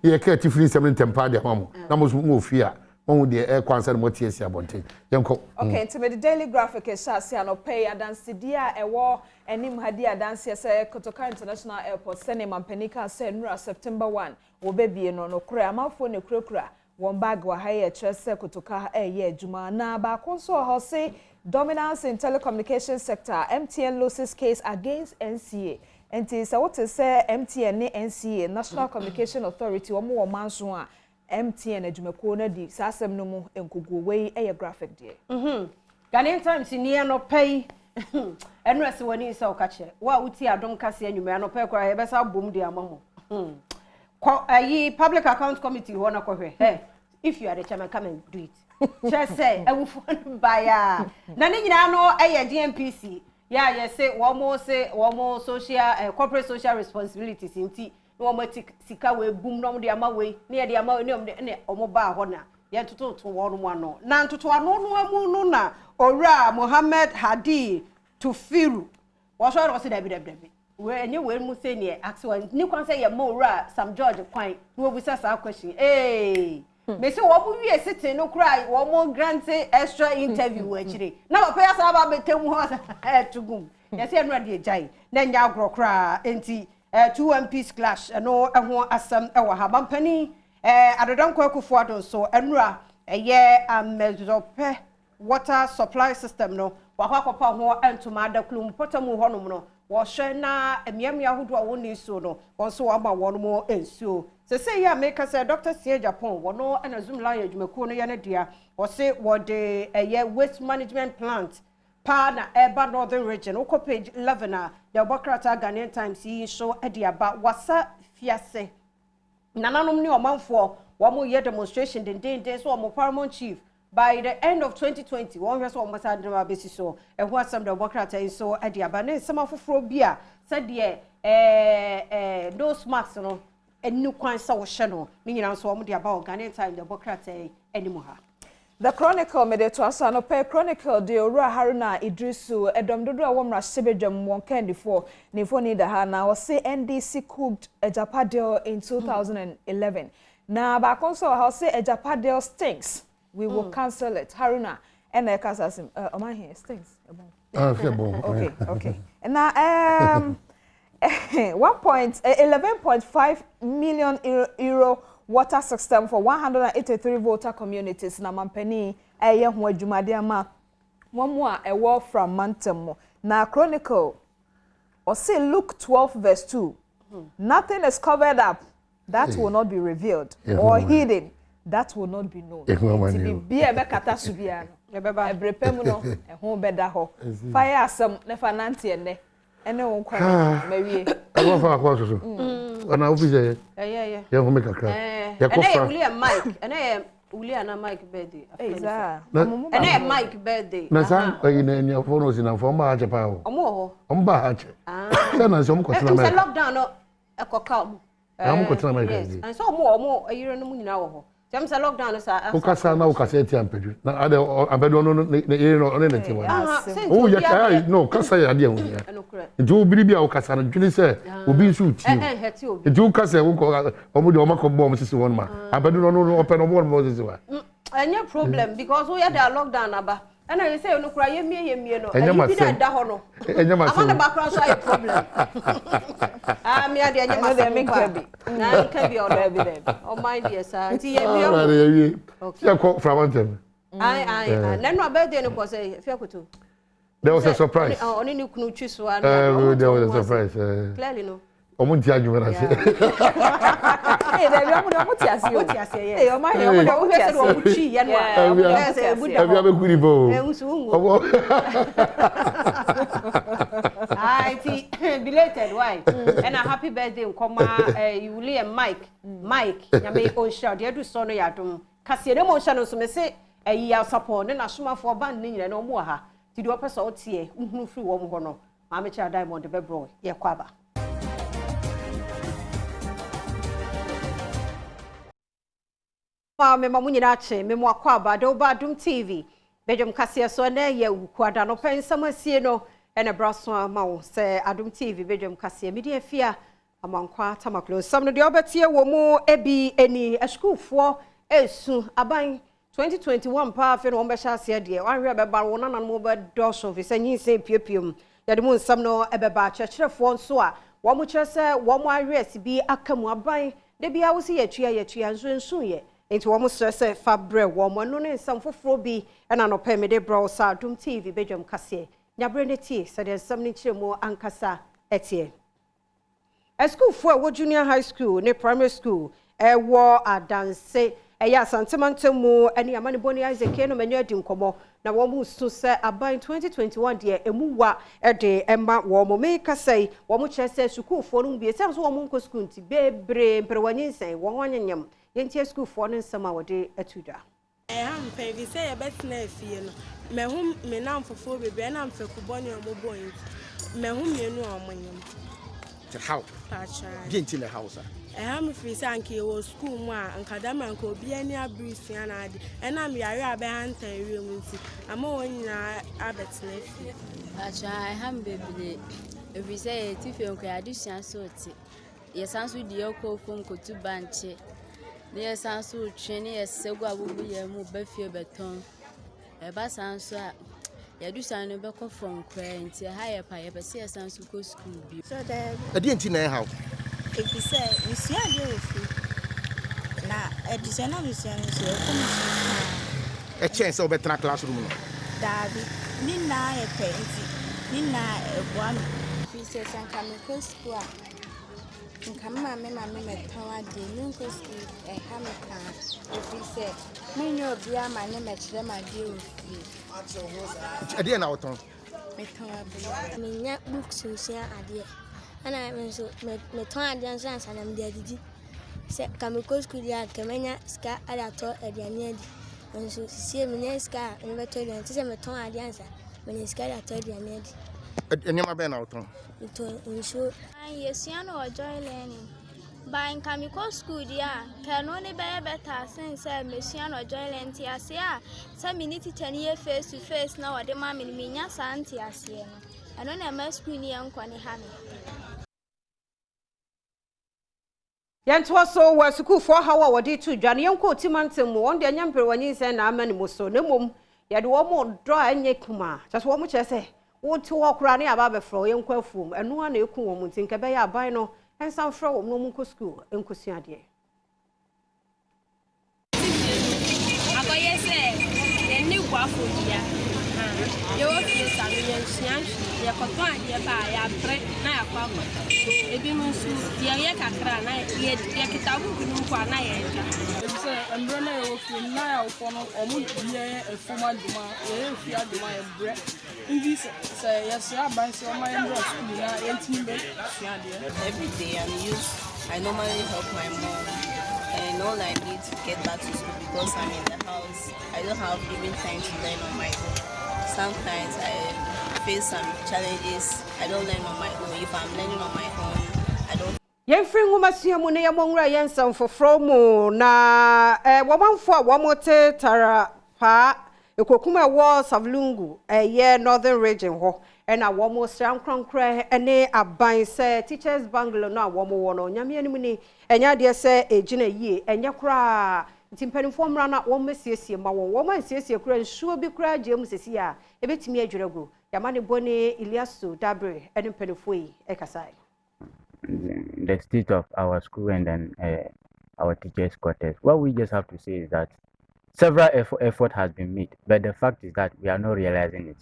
ye ka tifini sem tempa de hom na mo so mo ofia won de e kwansa mo tie sia bonten yenko okay into the daily graphic is say no pay adanse dia ewo enim hadi adanse say Kotoka International Airport sene mampanika say nura September 1 wo bebie no kura amafo ne kurakura won bag wa haye chese Kotoka ye adwuma na ba konso ho say dominance in telecommunication sector MTN loses case against NCA enti say what say MTN ne NCA National Communication Authority wo manso a MTN adwumako na di sasem no mu enkogo we graphic de Ghanaian Times ni no pay enrese wani se okache wa uti adom kase anwuma no pay kwa yebesa bom de amamo ayi public account committee ho na kohwe if you are the chairman come and do it just say ewufo baya na ni nyina no DMPC ya say wo social corporate social responsibilities inti no matic sika we boom no de ama we ne de ama ne omo ba ho na ye tototo wo no ano na ntoto ano no amu no na owura Mohammed Hadi Tufiru wo so ro se da bi we enye we mu se ne axe ni kwan se ye mo owura Sam George kwan no obusa sa question me se wo bu wie sitting no cry wo mo grant extra interview akire na ba pa sa ba betem ho tugum ye se no de jai na nya agrokra enti 2 MPs clash no ho asam e wa ha mampani adodan kwakufo adon so enura eye amezope water supply system no wa kwakopa ho entuma adaklum potamu ho no no wo hwe na emiamia hodo a woni so no wonso wa ma wono mo ensuo se ya make say Dr. Sie Japan wono na zoom la adwumaku no ye na dia wo se wo de eye waste management plant pa na Eba Northern Region oko page 11 the Bokrata Ghanaian Times yi show ediaba wasa fiase nananom ni omanfo wo mo ye demonstration den so mo paramount chief by the end of 2020 one year so mo sa drama besi so e ho asem the Bokrata yi so ediaba na sema foforo bia said de those marks no enu kwan sa wo hye no ni nyina so mo de aba Ghanaian Times the Bokrata yi animo ha. The Chronicle made it to us no pay Chronicle de Ora Haruna Idrisu Edom dodo awomra sebedwam wonkendi for nifo ni da ha na o say NDC cooked a Japadel in 2011 na ba konso ha say a Japadel stinks we will cancel it Haruna and the kasasim my here stinks okay and now 11.5 million euro water system for 183 voter communities na mampani eye ho adwumade ama momo a ewo from Mantam na Chronicle or say Luke 12 verse 2 nothing is covered up that will not be revealed or hidden that will not be known ti bi e be kata su bia no e beba ebrepem no e ho beda ho fire asem ne fanante ne ene won kwa mawie aba fa akwa so ana office ye ho make akra ye ko fa William Mike ene William na Mike birthday ene Mike birthday na san ene ni fo no sina fo ma ache pa ho omo ba ache na so mo ko tena me lockdown no ekoka mo mo ko tena me and so mo ayiro no mu nyina wo ho Jam sa lockdown sa ukasa na ukasa eti ampedu na ade ampedu no ne ne ti wa o ya kai no kasa ya ade ehun ya nju biribi a ukasa na dwini se obi nsu ti nju ukasa wo ko omo de omo ko bo omo sisi won ma ampedu no open no mo sisi wa anya problem because we had a lockdown aba and I say no kura ye mie no bi da ho no amana background so a problem me ade anya ma dem nkabi na nkabi o da bi dem o mind yes anti ye bi o ya ko from Anthem I na no birthday no ko say fiakoto there was a surprise oni ni kunu twi so there was a surprise clearly no omo ntia adwuma na se there bi omo ti ase o ma he omo o he se o twi ye no abi abekuri bo omo IT belated wife and a happy birthday nkoma William Mike nyame on shout dey do so no yadom kase ne mo hya no so me se ya support ne na somafo band ne nyina no mo ha ti do pesa o tie nhunu free wo mo ho no ma me cha Diamond be bro ye kwaba me mamu nyina che me mo akwaba do Badwam TV Badwam kase so na ye kwada no pensam asie no ene braso ma wo se Adom TV Badwam kase media fia amankwa tamaklo sam no de obetie wo mu ebi eni a school for esu aban 2021 pa fe no be sha ase de wanhwe be ba wo nanan mo be doso fi sanyi se piepiem ya de mu sam no ebeba chechirefo nso a wo mu kire se wo mu ahwe bi akamu aban de bia wo se yatua nso ye enti wo mu stress fabre wo mo no ne nsam foforo bi na no pe me de bro sa Adom TV Badwam kase nyabre ne tie se de nsam ni kire mu ankasa etie a school for junior high school ne primary school wo adanse ya santemantemu ani amane boni Isaac no menyo adi nkomo na wo mu so se aban 2021 de emuwa de emma wo mo meka sei wo mu kire se school for no bi se so wo mu nko school nti bebre mperwanyinsen wo hwanyanyam yentie school for no nsama wo de atuda am pe vi se ye betna afie no mehum me nam fofo bebre na mfekuboni omobo yin mehum menu omonyam how get in the house I am free sanke was school mu ankadama nko obi ani abrusia na ade ena me yare abehanta ewem nti ama wonyina abetna fi acha I am baby every say tife nko ya adusia so ti ye sanso di yoko fom ko tu banche ne sanso twene ye segu abubu ye mu bafie beton e ba sanso a ya du san no be ko from kwenti ha ye pa ye be se sanso ko school bi so there adi na how if you say we see ade ofi na edise na we see no so a chance of better classroom no dabi ni na ye penti ni na eboa we say san kam ko school nkam ma me meton ade ni ko school e ha me kan if you say me nyo bia ma ne me kire ma de ofi ade na oton meton abi me nya books nsia ade ana me so meton ade nso ansa na me de adidi se kamiko school ya kemenya ska ada to aduane adi nso sie me nya ska me beto aduane se meton ade ansa me nya ska ada to aduane adi enema be na oton to nso yesua no joy learning by kamiko school dia kano ne be better since mesua no joy learning ti ase a se me teacher ni face to face na wode ma me nya santi ase no ano na ma school ni enko ne ha me yanto so wa school for hawa wodi tu dwane yanko timantem mo wonde anyamper wanyinsen na amane mo so nemom yade wo mo do anye kuma just wo mo chese wo ti wo kura ne aba be fro yanko afum eno na eku wo mo tinka be ya aban no ensan fro wo mo nko school enkosu ade akoye se ni gwafo dia yo fi sanu yensian ye koton ade ba ya bre na ya kwa ebi musu ye kakra na ye kitabu kunu kwa na ye ja se embro na yo fi na ya ofo no omu ye efuma duma ye fi aduma ye bre ndi se ye se aban se o ma embro school na ye ntimi be sua de every day I normally help my mom and all I need to get back to school because I'm in the house. I don't have even time to learn on my own. Sometimes I face some challenges. I don't learn on my own. If I'm learning on my own, I don't. Yemfri ngumasiya mu ne yamongra yensam foforo mu na womanfo a womote tara pa ekokuma wo Savlungu ye northern region ho na womo sram kronkre ene aban se teachers bungalow na womo wo no nyame anim ni enya de se ejina yie enya kra ntimpanifo mra na womesiesie ma wo mansiesie kra nsuo bi kra gem sesi a ebetimi adwerego yamane bone Iliasu Dabre ene mpanifo yi ekasai the state of our school and then our teachers' quarters. What we just have to say is that several effort has been made, but the fact is that we are not realizing it.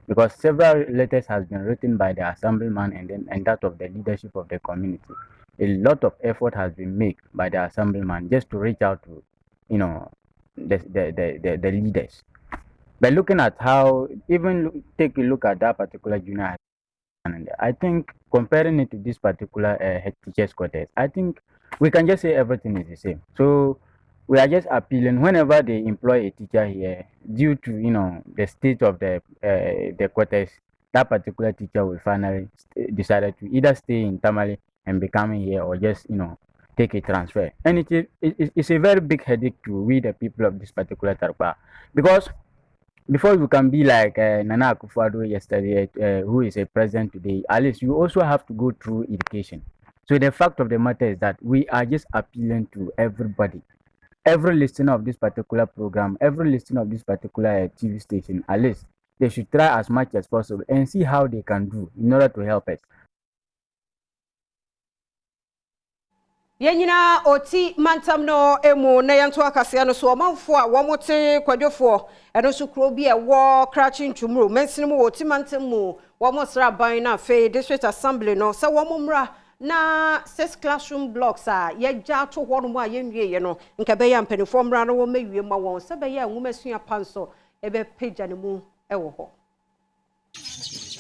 Because several letters has been written by the assemblyman and that of the leadership of the community. A lot of effort has been made by the assemblyman just to reach out to, the leaders. But looking at how, even take a look at that particular junior high, and I think comparing it to this particular head teachers' quarters, I think we can just say everything is the same. So we are just appealing whenever they employ a teacher here, due to the state of the quarters, that particular teacher will finally decide to either stay in Tamale and become here or just take a transfer. And it's a very big headache to we the people of this particular Tarpa, because before you can be like Nana Akufo-Addo yesterday, who is a president today, at least you also have to go through education. So the fact of the matter is that we are just appealing to everybody, every listener of this particular program, every listener of this particular TV station. At least they should try as much as possible and see how they can do in order to help us. Yenyina oti mantam no emu na yanto akase no so omanfo a womote kwadwofo eno so kro bi e wo krachi ntwumro mensinim oti mantam mu womosra ban na fe district assembly no se womomra na 6 classroom blocks a yeja to ho no mu a yenwie ye no nka be ya mpanifo mra no wo mewie ma won se be ya nwumasua panso ebe page ne mu e wo ho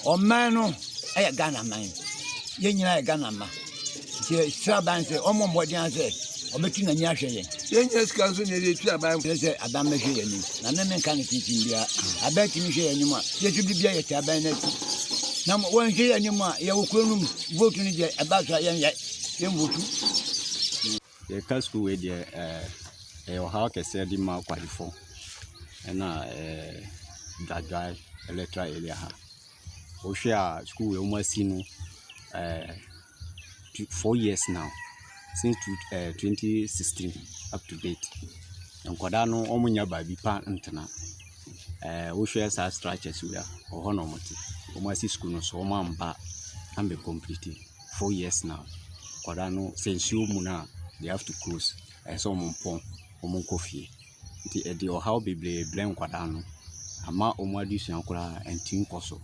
o man no e Ghana man yenyina e Ghana ma Traban say, "Oh, my dear, say, I'm making a new share. Yes, cousin, you Traban say, Adam Machine, and then can teach India. I bet you share anymore. Yes, you be a Traban. Now, one share anymore, you will come voting about a young yet. The casco with the how can say the mark qualify and that guy, electra area. Oshia school almost seen 4 years now, since 2016 up to date. And Quadano Omunya by Bipa Antana. We share our structures we are or honomati. Omasi school no so mamba and be completed 4 years now. Quadano since you muna they have to close as Omonpon Omonkofi. The or how be blame Quadano. Ama Omwadis Yankura and Team Koso.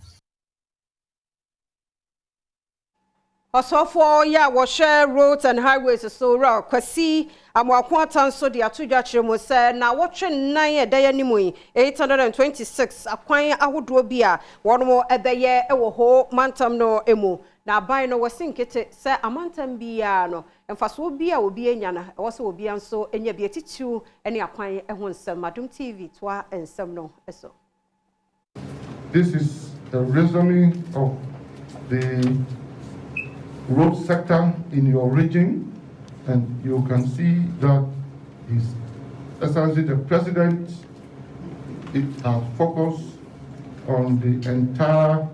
Osofo ya wo share roads and highways so ra kwasi amwakwatan so de atudwa kiremo se na wotwe nan e da yanimu 826 akwan ahodo bi a wono ebeye ewo ho mantam no emu na ban no wasinkete se amantam bi ya no emfaso bi a obi enya na wo se obi anso enya bi etitiu ene akwan ehun nsem Adom TV toa ensem no eso. This is a resume of the road sector in your region, and you can see that is essentially the president. It has focused on the entire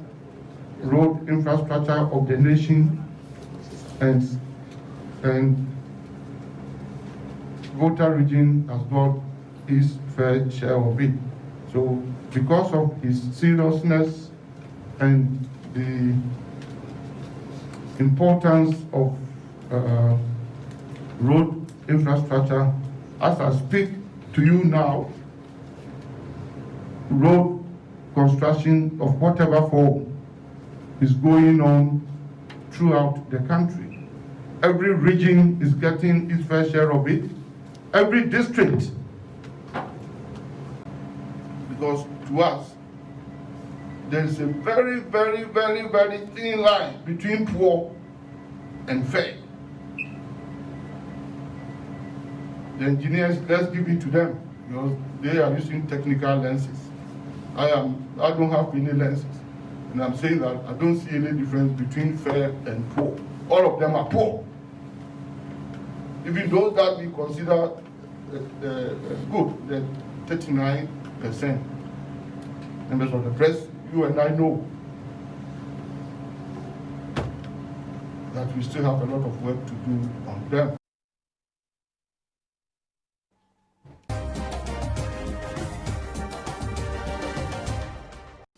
road infrastructure of the nation, and Volta region has got his fair share of it. So because of his seriousness and the importance of road infrastructure, as I speak to you now, road construction of whatever form is going on throughout the country. Every region is getting its fair share of it. Every district. Because to us, there is a very, very, very, very thin line between poor and fair. The engineers, let's give it to them, because they are using technical lenses. I don't have any lenses, and I'm saying that I don't see any difference between fair and poor. All of them are poor. Even those that we consider good, the 39%. Members of the press, you and I know that we still have a lot of work to do on them.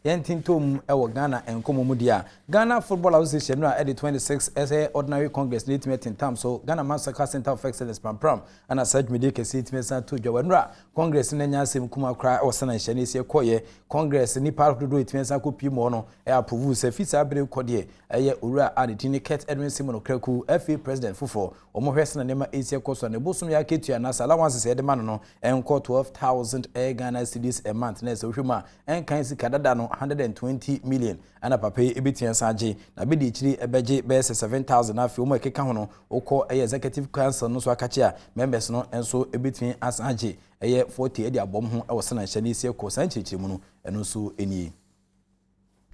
Yentintom ewo Ghana enkomo mu dia Ghana Football Association no at the 26th SA Ordinary Congress meeting in term so Ghana Massacre Center of Excellence Pampram and a such media can see it means to Jawanra Congress in Nyasem kuma cry or sana Chinese koye Congress ni part to do it means ko pi mono e approve se fisa abre kodie eye ura aditini Ket Edwin Simon Okreku FA President Fufo omo hwese na nema Asia koso na bosum ya ketua na sala wanse se de man no enko 12,000 Ghana cedis a month na se hwema enkan sika dada no 120 million ana pape ebetian saje na be di chiri ebeje be 7,000 afi o mo ekeka hono okọ executive council no so akache a members no enso ebetian asaje 40 edi abom ho e wosana Chinese ko sancheche mu no eno so eni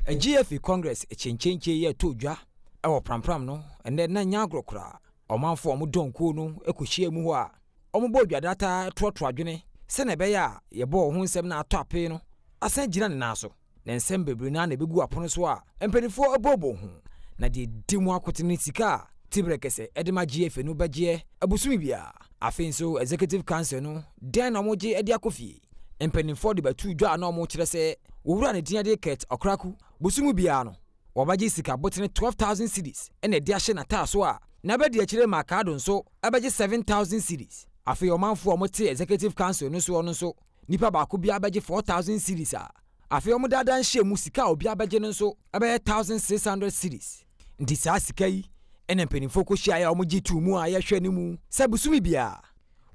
a GFA Congress echenchenche ye todwa e wo prampram no ene na nya agrokra omanfo omo donko no ekohia mu ho a omo bo dwadata trotro adwene se na be ya ye bo ho nsem na ato ape no asan gina ne na so na nsem bebre na begu apono so a empanifo abobo ho na de dimu akote ne sika tibrekese edema GF no bagye abusumi bia afei nso executive council no den na moje edi akofie empenifo de batu dwa na mo kire se owura ne dia de ket okraku busumu bia no wabagye sika botene 12,000 cedis ene edi ahye na taaso a na bedi akire makado nso abagye 7,000 cedis afei omanfo omote executive council no so no nso nipa ba ko bia abagye 4,000 cedis a afei omudada nhye mu sika obi abagye no nso abaye 1,600 cedis ndi saa sika yi ene mpenifo ko hia ya omugye tu mu a yehwe ne mu se busumi bia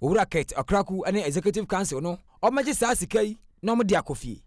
owura ket okraku ene executive council no omagye saa sika yi na omde akofie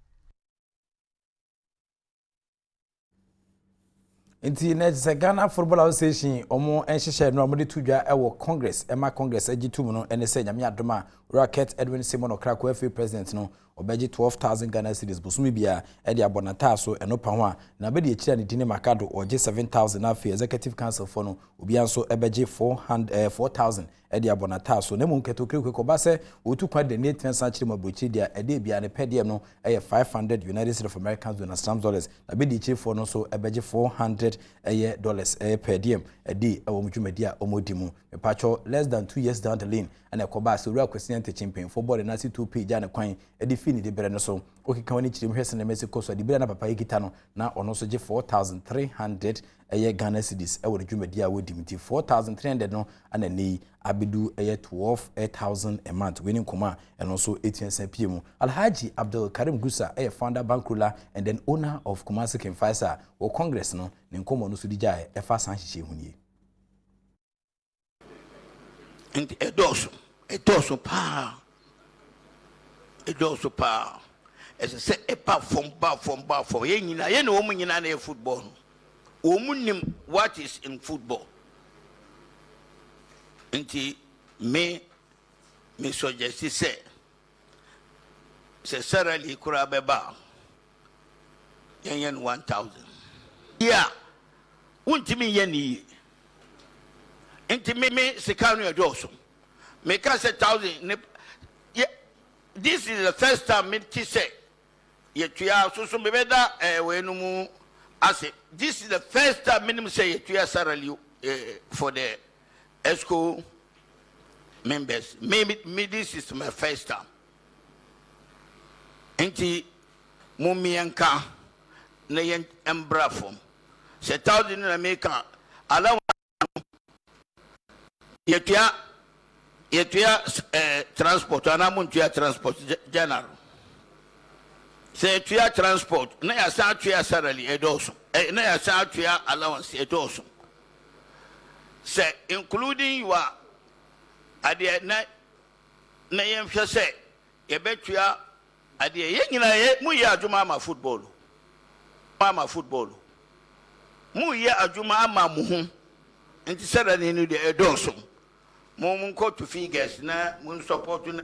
Inti ne Ghana Football Association omo enhyehyɛ no amode tudwa ɛwɔ Congress Emma Congress agitum no ene sɛ nyame adoma Rocket Edwin Simon Okrako FA president no obegye 12,000 Ghana cedis busumi bia e de abonata so enopa ho a na be de akira ne dine makado ogye 7,000 na FA executive council for no obi anso ebegye 4,000 e de abonata so na mu nketokre ko ba sɛ otu kwa de ne tensa kire mabrochi dia e de bia ne pediem no e 500 United States of American dollars na be de akire for no so ebegye 400 dollars pediem e de ewo mdwumadi a omodi mu mepacho less than 2 years down the lane and ekoba so ura kwesi ante champion for ball na si 2p ja ne kwan e de fini de bere no so okika wani kire hwese na Mexico so de bere na papa yikita no na ono so je 4,300 Ghana cedis e wo dwumadi a wodi mti 4,300 no ana nei abidu 12,000 a month winning koma and also 18 PM Alhaji Abdul Karim Gusa founder Bankula and then owner of Kumasi Kimfaisa or Congress no ne nkomo no so dijaa e fa san hihye hunie and edoso pa as I say a pa from ye nyina ye no mu nyina na football no omunim what is in football nti me suggest say salary kura beba yen 1,000 yeah untimi yeni nti me sikanu edoso me ka say 1,000 yeah this is the first time me ti say yetua so me beda we no mu ase this is the first time minimum say yetua salary for the ESCO members. Maybe this is my first time. Enti mumianka na yen embra form. Se 1,000 na America allow yetua transport ana muntua transport general. Se yetua transport na ya sa tua salary edoso. Na ya sa tua allowance edoso. Say including you are at the night na yemhwe say ye betua at the ye nyina ye mu ye adwuma ama football mu ye adwuma ama mu hu enti sada ne no de edonso mu nko to figures na mu support na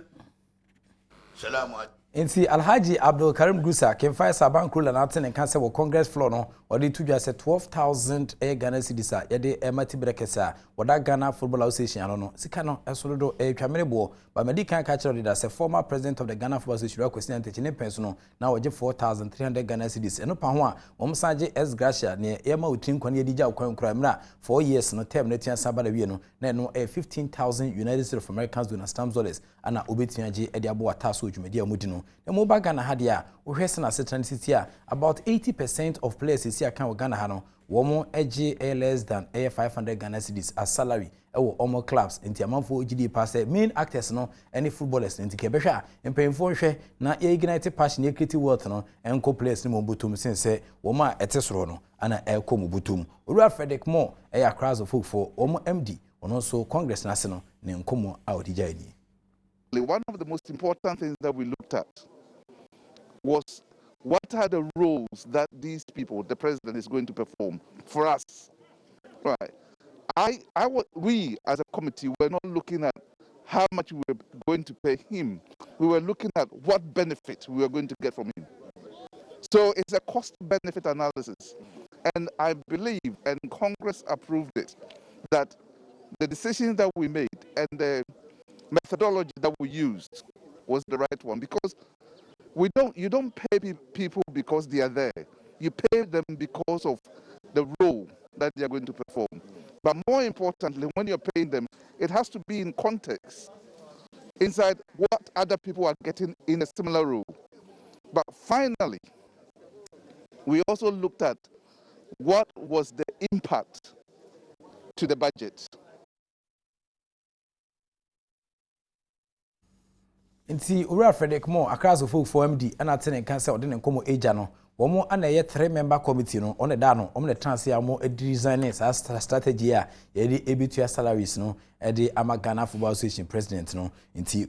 salamu alaikum Inti Alhaji Abdul Karim Gusa Kimfaisa Bankula na atene kan se wo Congress floor no odi tudwa se 12,000 Ghana cedis a yede emati brekesa woda Ghana Football Association ano no sika no esolodo twamere bo ba medical ka kire da se former president of the Ghana Football Association Kwesi Ante ne penso no na woje 4,300 Ghana cedis eno pa ho a omsaje S Gracia ne yema utin kwan yedi ja kwan kura mra 4 years no term ne tia saba da wie no na eno 15,000 United States of American dollars ana obetia je edi abo ataso dwumadi amudi no the mobile Ghana had ya uhesena setan city about 80% of players is here kan Ghana ha no womo eg less than 500 Ghana cedis as salary ewo omo clubs enti amanfo ogidi pass main actors no any footballers enti kebehwa empemfo hwe na ye ignite passion equity wealth no enko players ni mobutum sense womo a etesoro no ana eko mobutum Uru Frederick Mo crowds of folk for omo MD ono so Congress na se no ne nkomo a odija ni. One of the most important things that we looked at was what are the roles that these people, the president, is going to perform for us. Right. We as a committee were not looking at how much we were going to pay him. We were looking at what benefit we were going to get from him. So it's a cost-benefit analysis. And I believe, and Congress approved it, that the decisions that we made and the methodology that we used was the right one, because you don't pay people because they are there. You pay them because of the role that they are going to perform. But more importantly, when you're paying them, it has to be in context, inside what other people are getting in a similar role. But finally, we also looked at what was the impact to the budget. Nti Ura Frederick Moore across the folk for MD and attending cancer or didn't come ejano. Womo and a 3-member committee no on the dano on the transfer mo a design strategy ya ebitua salaries no the Amagana Football Association president no nti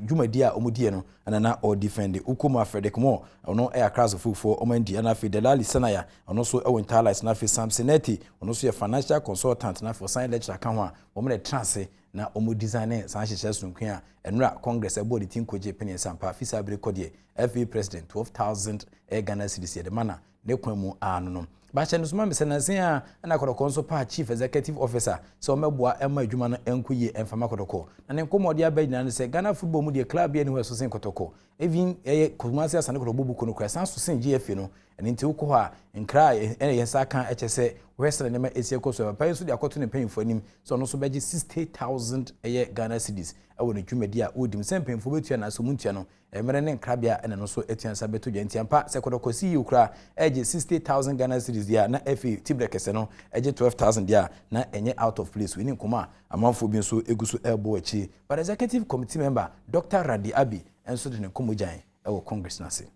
Jumadia omudie no and na or defend Ukuma Frederick Moore no air across the folk for Omendi and afi Delali Sanaya and also Owen Talis na fi Samsonetti and also a financial consultant na for sign lecture kanwa womo the transfer na omu designer san hyehyɛ sonkua enra congress abo de tinko je penny sampa fisa bere kodie FA president 12,000 Ghana cedis de mana ne kwamu anu no ba hye no soma mesenansen a na kodoko nso pa chief executive officer so meboa ema adwuma no enkoye emfama kodoko na ne nkomode abagina ne se Ghana football mu de club ye ne ho so sen kodoko even Kumasi asane kodoko bubu no kra san so sen GFA no ene nti ukọ ha nkra ene yensa kan echese western ne ma esie koso pa nso de akoto ne penfo anim so no so beji 60,000 Ghana cedis ewo ne dwumadi a odim sem penfo betua na so muntua no emere ne nkrabia ene no so etuansa beto dwantiampa se kodoko si ukra eje 60,000 Ghana cedis dia na FA tibrekese no eje 12,000 dia na enye out of place we ni nkoma amanfo bi nso eguso elbo achi but executive committee member Dr. Randi Abi enso de ne komojan ewo congress na se.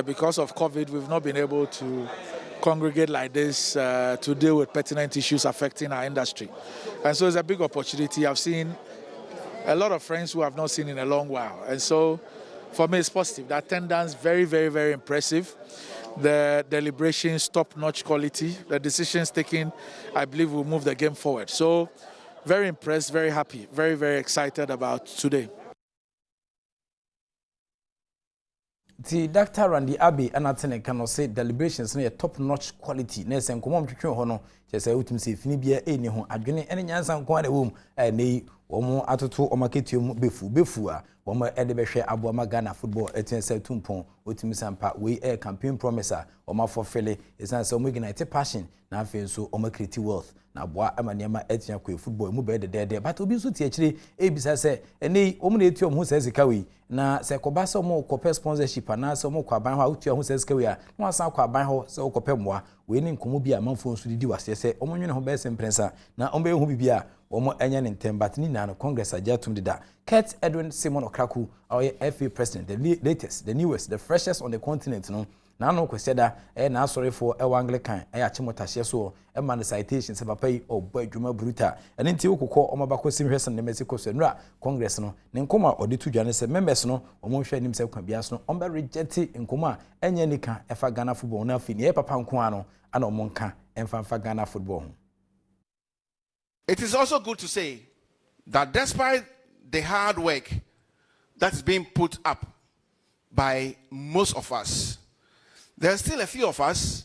Because of COVID, we've not been able to congregate like this to deal with pertinent issues affecting our industry. And so it's a big opportunity. I've seen a lot of friends who I've not seen in a long while. And so for me, it's positive. The attendance, very, very, very impressive. The deliberations, top-notch quality. The decisions taken, I believe, will move the game forward. So very impressed, very happy, very, very excited about today. The Dr. Randy Abbey and Atene can say deliberations near top-notch quality. Nelson Comom to Hono, just a utum say Finibia, any home, Adjuni, any Yansan Kwan womb, and nay, one more atoto or marketium befua, one more Edebeshe Abuama Ghana football, at 10 Tumpon, Utim Sampa, we a campaign promiser, or my for Fele, is not so Wiganite passion, now feels so omacrity wealth. Na boa amanyama etia kwe football mu be de but obi so tie kire ebisa se ene omune etia mu se zikawi na se koba se mo kope sponsorship na se mo kwa ban ho utia mu se zikawi a na wasan kwa ban ho se kope moa we ni nkomo bi a manfo nso didi wase se omonwene ho be se mprensa na ombe hu bibia omo enya ne ntem but ni na no congress ajatum dida Kurt Edwin Simon Okraku our FA president the latest the newest the freshest on the continent no na no kweseda na sorry for Anglican achimotahye so man citations se papa yi obo adwuma bruta ene nti okokọ omabako simhwesen ne Mexico so nra congress no ne nkoma ode tu dwane se members no omonhwe anim se kwa bias no omba reject nkoma enya nika efa Ghana football na afi ne papa nko ano ana omonka emfa Ghana football. It is also good to say that despite the hard work that's being put up by most of us, there are still a few of us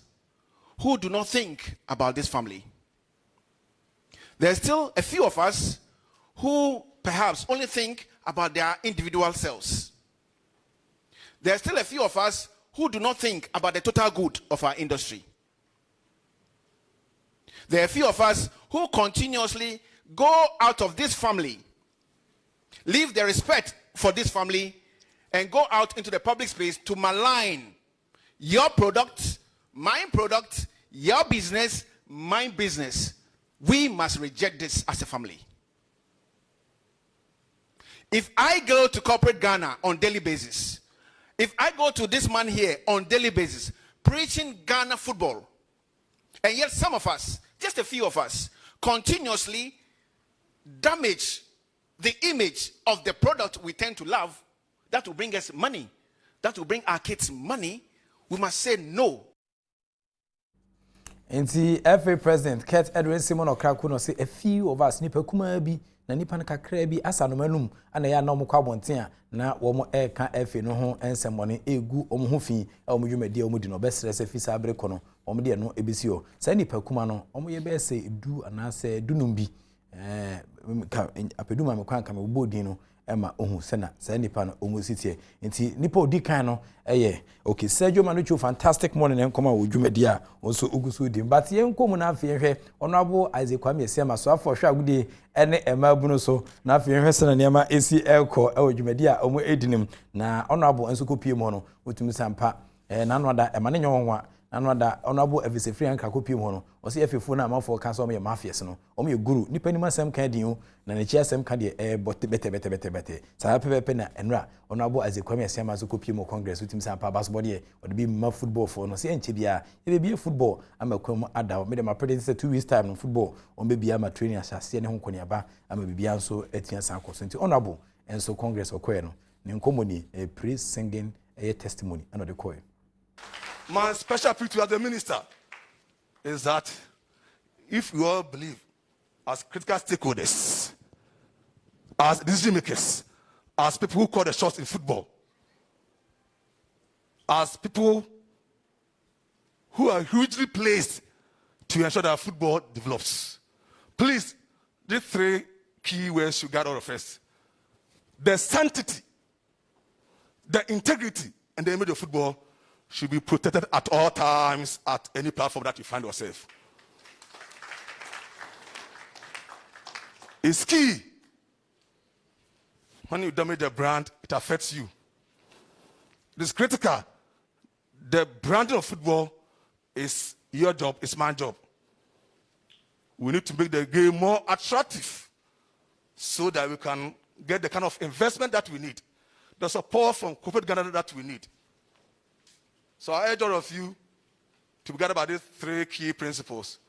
who do not think about this family. There are still a few of us who perhaps only think about their individual selves. There are still a few of us who do not think about the total good of our industry. There are a few of us who continuously go out of this family, leave the respect for this family, and go out into the public space to malign your product, my product, your business, my business. We must reject this as a family. If I go to corporate Ghana on daily basis, if I go to this man here on daily basis, preaching Ghana football, and yet some of us, just a few of us, continuously damage the image of the product we tend to love, that will bring us money, that will bring our kids money, we must say no. And the FA president, Kurt Edwin Simon Okraku, say a few of us, Nipa Kumabi, na nipa na kakra bi asa no manum ana ya na omukwa bonten a na wo mo ka efe no ho ensemone egu omho fi omudwumadi omudi no besere se fisa abre kono omde no ebisi o sa nipa kuma no omoye be se edu ana se dunum bi ka apeduma me kwan ka me bodin no ema ohu sena sa nipa no omusitie nti nipa odi kan no okay Sergio Manucho fantastic morning enkoma wo dwumadi a onso ogusu di but ye nkomu na afi hwe Honorable Isaac Kwame Esiama so afọ hwe agudi ene emabuno so na afi hwe sena niam esi elko e wo dwumadi a omu edinim na Honorable enso kopie mu no wotumi sampa nanoda emane nyonwa nanoda Honorable Evise Free anka kopie mu no o se efefo na amafo kan so me mafias no o me guru nipa ni masem kan din na ne chia asem kan de bete sa pepe na enra Honorable Isaac Kwame Esiama so kopie mu Congress wotimi sampa basketball de o de bi ma football for no se enche bia e be football amakwam ada me de ma predict say 2 weeks time no football on be bia ma training asase ne ho koniaba ama bibia nso atia san koso nti Honorable enso Congress okoye no ne nkomoni praise singing testimony and the coin. My special appeal to the minister is that if you all believe as critical stakeholders, as decision makers, as people who call the shots in football, as people who are hugely placed to ensure that football develops, please, these 3 key words should guide all of us. The sanctity, the integrity, and the image of football should be protected at all times at any platform that you find yourself. It's key. When you damage the brand, it affects you. It is critical. The branding of football is your job, it's my job. We need to make the game more attractive so that we can get the kind of investment that we need, the support from corporate Ghana that we need. So I urge all of you to be guided by these 3 key principles.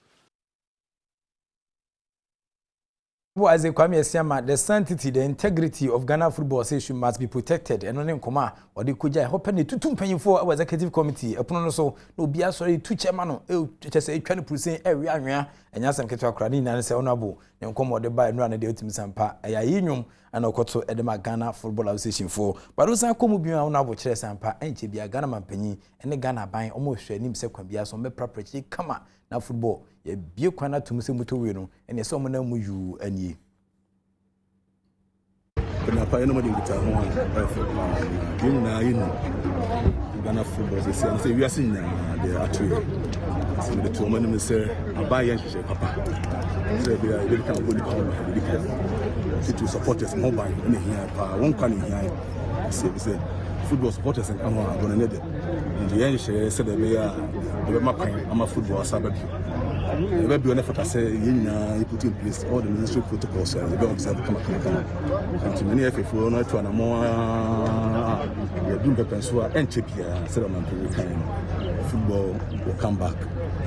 As a Kwame Esiama, the sanctity, the integrity of Ghana Football Association must be protected. And on Koma or the Kuja, hoping to 2 penny for our executive committee. Upon so no be sorry 2 chairman, just a 20% area, and Yasan Ketua Crani and say honorable, and come or the buy and run a deal to Sampa, a union, and Okoto Edema Ghana Football Association for. But also come be honorable Chair Sampa, and Chibia Ghana man penny, and the Ghana buying almost a name second bias on the property. Come on, now football. Ye be kwana to Musimuto Wino, and ye summon you and ye. Kuna pa eno madi ngita ho you na you know Ghana football say we are seeing the atwe so the two man say abaye nhye papa say we are really can go the to supporters mobile na here pa won kan here say football supporters and come on gonna need it and the end say the we are makan ama football sababu maybe on effort say you put in place all the necessary protocols and we observe come and to many FFO not to an more you do the so enchepia say man football will come back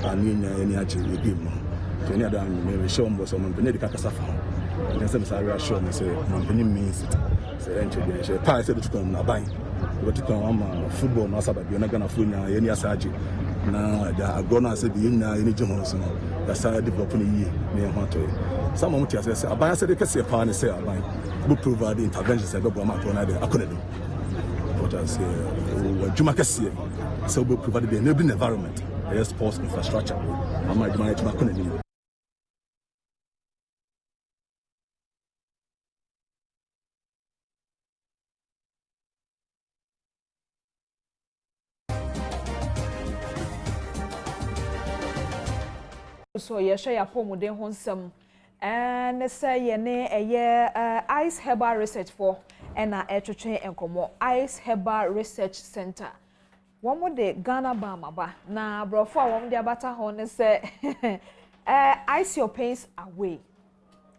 and in any actually game to any other maybe show me some penny ka kasafa and say say show me say man penny means say enchepia say pa say to come na ban we to come football na sababu na Ghana football na any asaji na da agona say bi na any jomo so da sa develop ni yi me ho to some of us say aban say de kese pa ni say aban we provide interventions say go ma to na de akonadu what I say juma kese so we provide the enabling environment sports infrastructure ama juma akonadu. So ye share your pomuden honsam and say ye ne ice herbal research for and etwetwe enkomo ice herbal research center one more de Ghana Bama na brofo a won de abata ho ne say ice your pains away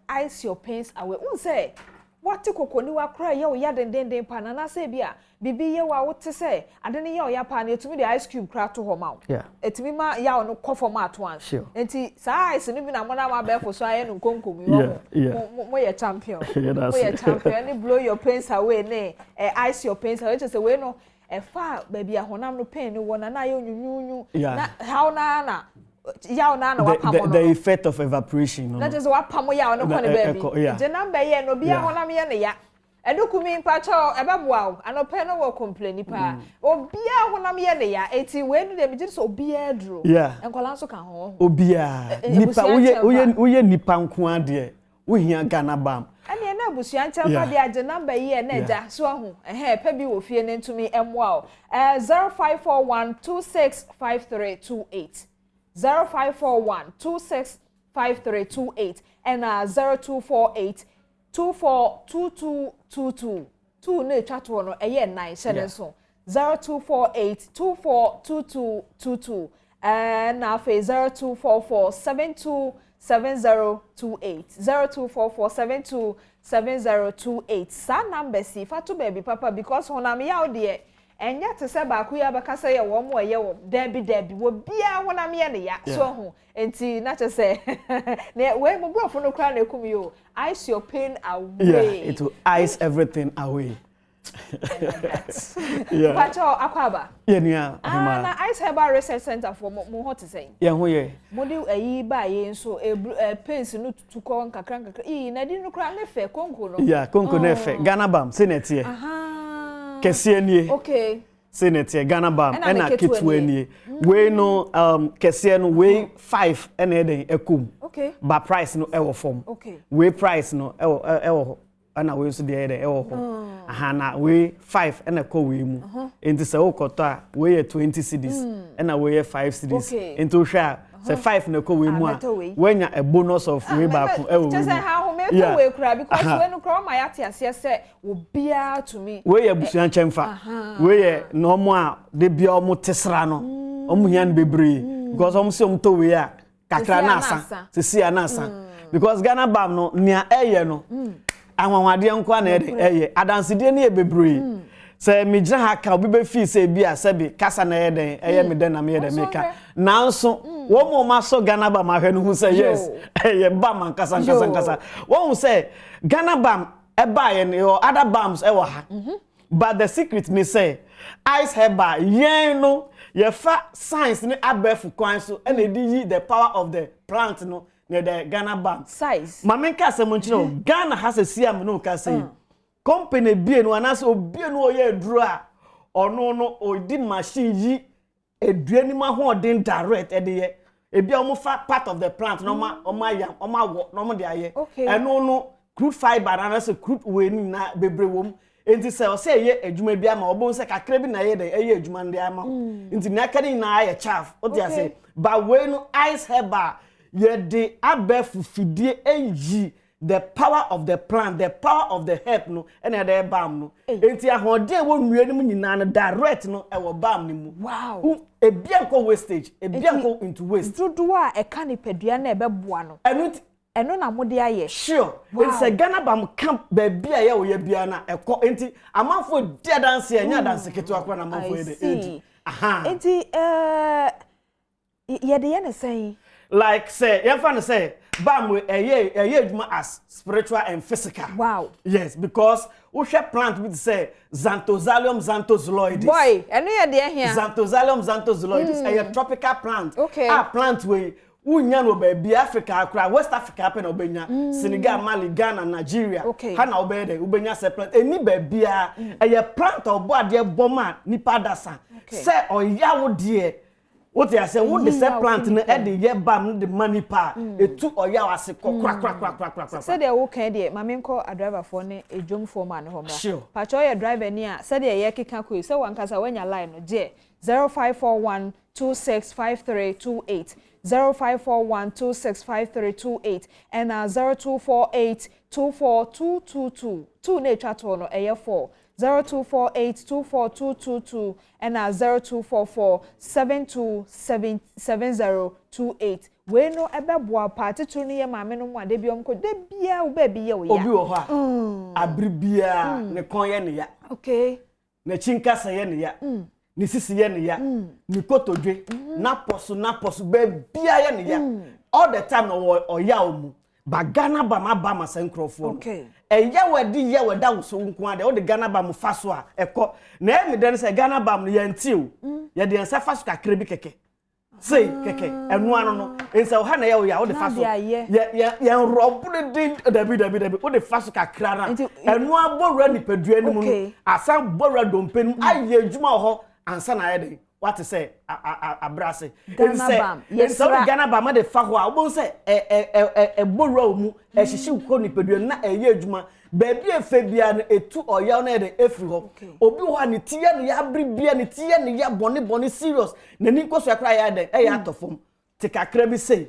un say what kokoni wa kra ye o ya den pa na say bia bibi ye wa wote say ade ne ye o ya pa na etumi de ice cube kra to ho ma etumi ma ya no ko format one enti sa ice ni bi na mo na ma be for so aye no konkomi mo ye champion mo ye champion ni blow your pains away ne ice your pains away say we no fa baby a honam no pain ni wona na ye nyunyunyu na how na the effect of evaporation. That is what pamo ya no kone baby. The number ye no bia honam ye ne ya. Edukumi mpacho ebeboa anope no wo complain pa. Obia honam ye ne ya. Eti we do dem so obia dro. Enkola so ka ho. Obia nipa uye nipa nko ade. Wo hia Ghana bam. Ene na busuan champa de age number yi na eja so ahu pe bi wo fie ne ntumi emwa o 0541265328 0541265328 and 0248242222 two na etwa to no eye 9 shede so 0248242222 and now 0244727028 0244727028 sa number si fatu baby papa because honam yaw de enya te se ba ku ya baka se ye wo mo ye wo debi wo bia honam ye ne ya so ho enti na che se ne we mo brofo no kra na ekum yo ice your pain away it will ice everything away. Yeah. Pacho akwaba. Yeah, nia. Na Ice Herbal Research Center for mo hot say. Yeah, ho ye. Mo di ayi ba ye nso pains no tutukọ nkakra na di no kra na fe konko no. Yeah, konko na fe. Ghana Bam senetie. Aha. Kese nie. Okay. Senetie Ghana Bam na kitwe nie. We no kese no we 5 na eden ekum. Okay. Ba price no ewo form. Okay. We price no ewo ana we so de ewo ho. Aha na we 5 na ko we mu. Enti se okoto a we 20 cedis na we 5 cedis. Enti o hwa say 5 na ko we mu a we nya a bonus of we back ewo. Just say how me to we kura because we no kura my ate ase say obia to me. We ya busuan chemfa. We ya no mo a de bia o mo tesra no. O mo hian bebre because o mo se o mo to we a kakra na asa. Sisi na asa. Because Ghana Bam no nia eye no. Anwanwade nkwa na eye adanside ne ebebre se me gina ha ka obi be fi se bia se bi kasa na eye me den na me ede meka nanso wo mo ma so Ghana Bam ahwe no hu se yes eye bam kasa wo hu se Ghana Bam e ba ye ne other bams e wo ha but the secret me say Ice Herbal yen no ye fa science ne abefu kwan so e na di the power of the plant no near the Ghana Bam size. Mamenka se monchino Ghana has a siam no ka say. Company bi no anase obi no ye dru a ono no odi machine yi eduani ma ho odin direct e de ye. Ebi omo fa part of the plant no ma yam wo no mo de aye. Eno no crude fiber na se crude we ni na bebre wom. Enti se o se ye adwuma bi ama obo se kakra bi na ye de eye adwuma ndi ama. Enti na kadi na aye chaff. O de say ba we no Ice Herbal ye de abefu fidie eyi the power of the plant, the power of the herb no ene de bam no enti ahode wo nue nim nyina no direct no e wo bam ni mu wow e bianko wastage e bianko into waste dodo a e ka ni padua na e beboa no eno na mode aye sure it's a Ghana Bam camp be bia ye wo ye bia na e ko enti amanfo dia dance anya dance keto akwa na amanfo ye de enti enti ye de ye na say like say you fan say bam we adwuma as spiritual and physical. Wow. Yes, because we share plant with say Xanthozalium xanthozoloides. Boy, eno ye de here. Xanthozalium xanthozoloides a tropical plant. Okay. A plant we unya no be Africa akra West Africa happen obenya Senegal, Mali, Ghana, Nigeria. Okay. Hana obede ubenya se plant eni be bia a plant obo ade boma nipa dasa. Say oyawo de what you say what the plant na e de ye bam the money pa etu oya wase kra say dey wo kan dey mame nko a driver for ne ejom for man ho bra pa cho ye driver ni a say dey ye keka ko say wankasa wanya line no je 0541265328 0541265328 and 0248242222 two na twa to no eye 4 0248242222 and 0244727028 we no ebeboa party to ne maame no mu ade biom ko de bia wo ba bi ye wo ya obi wo ho a abribia ne kon ye ne ya okay na chinkasa ye ne ya ni sisi ye ne ya ni kotodwe na poso be bia ye ne ya all the time no oya omu ba Ghana Bam abama senkrofo okay eya wadi ye wada wo nko ade o de Ghana Bam faso a ekọ na emi den se Ghana Bam no ye ntiu ye de ensa faso kakra bi keke sei keke enu anu no ensa o ha na ye o ya o de faso ye robu de din dabi o de faso kakra na enu abowra nipadua ni mu no asan bowra dompenu aye adwuma ho ansa na ye de what to say abrase Ghana Bam de fa ho a wo say boro mu ehihye ko nipadua na eye adwuma baabi efe bia na etu oya na de efri ho obi ho ne tie ne ya bri bia ne tie ne ya bone serious na ni koso akra ya de ya atofom te kakra bi sei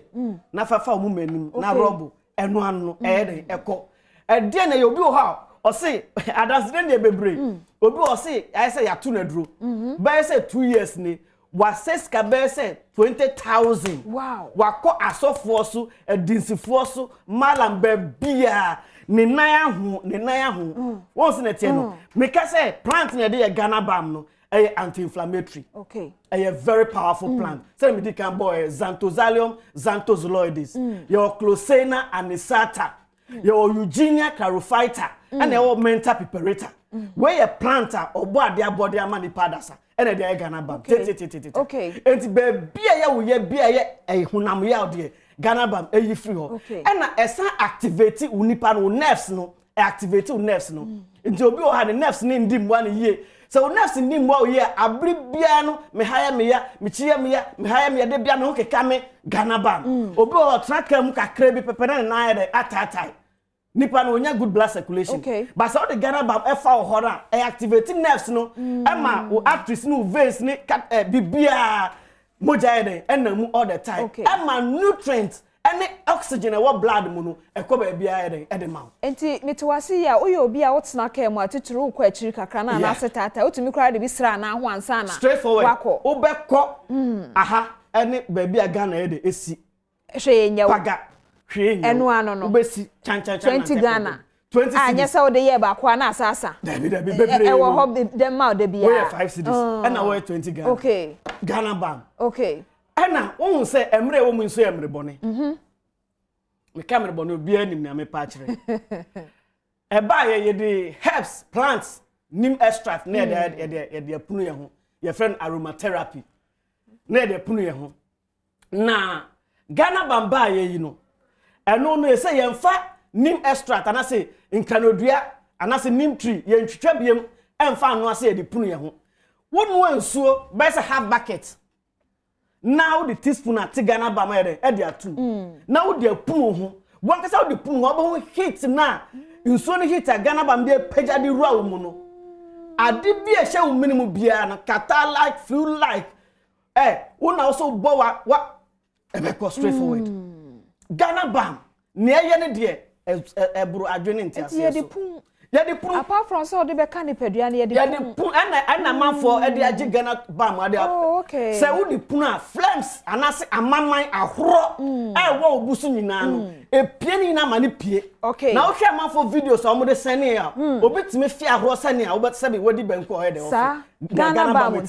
na fafa mu manim na robo eno ano de eko de na obi ho a o say adansden de bebre obi o say I say ya tu na duro ba say 2 years ni was ka be say 20,000 wow wako asofo so edinsifo so malam ba bia ne nan ahu won se na tie no me ka say plant na de Ghana Bam no anti-inflammatory. Okay. A very powerful plant. Say me can boy Xanthozalium, Xanthozoloides. Your Closena anisata. Your Eugenia carophyta. And your Menta piperita. Where a planter or board their body a manipadasa. And a day Ghana Bam. Okay. And be a hunam yao dear. Ghana Bam a free ho. And a san activating unipan nerves no. Activating nerves no. Into you had the nerves in dim 1 year. So nerves in dim 1 year. Abri biano me hire me ya me chia me ya me hire me ya de bia me ho keka me Ghana Bam. Obi o track mu kakra bi pepere na ya atatai. Nipa no nya good blood circulation. Okay. But so the Ghana Bam e fa ho na e activating nerves no. Ema o actress no veins ni bibia moja eden enamu all the time. Ema nutrients any oxygen e what blood mu no e ko ba bia eden ma. Enti metiwase ya oye obi a wotena ka mu atituru ukwa achiri kakra na na setata otumi kra de bi sra na ho ansa na straightforward obekọ aha any ba bia Ghana ede esi hwe nya paga hwe nya enu ano no obesi chan 20 Ghana 20 anya sa ode ye ba kwa na asasa dabi bebre e wo ho dem ma ode bia we 5 cities and we 20 Ghana okay Ghana Bam okay ana won say emre wo mu nso emre bone me camera bone obi anim na me pa kire e ba ye the herbs plants nim extract na ye punu ye ho ye friend aromatherapy na ye punu ye ho na Ghana Bam ba ye yi no eno no ye say ye mfa nim extract ana say nkanodua ana say nim tree ye ntwitwa biem emfa anu ase ye de punu ye ho wonu ansuo be say half bucket. Now the teaspoon at Ghana Bam e dia tu. Now the punu ho. Wan ka say the punu ho ba hit na. Nso no hit Ghana Bam dey pagya di ruwa mu no. Ade bi e hye wo minimum bia na kata like feel like una also bo wa e be go straight forward. Ghana Bam ne ye ne de e buru adwene ntiase. Ye de pun apart from so de be kan nipadua na ye de pun ana manfo e de age Ghana Bam ade okay say wo de pun a flames anase amaman ahoro wo obusu nyina no e pie ni na ma ne pie okay na wo hwe manfo videos o mo de sene a obetime fi ahoro sene a wo bet sabe wodi benko he de wo Ghana Bam no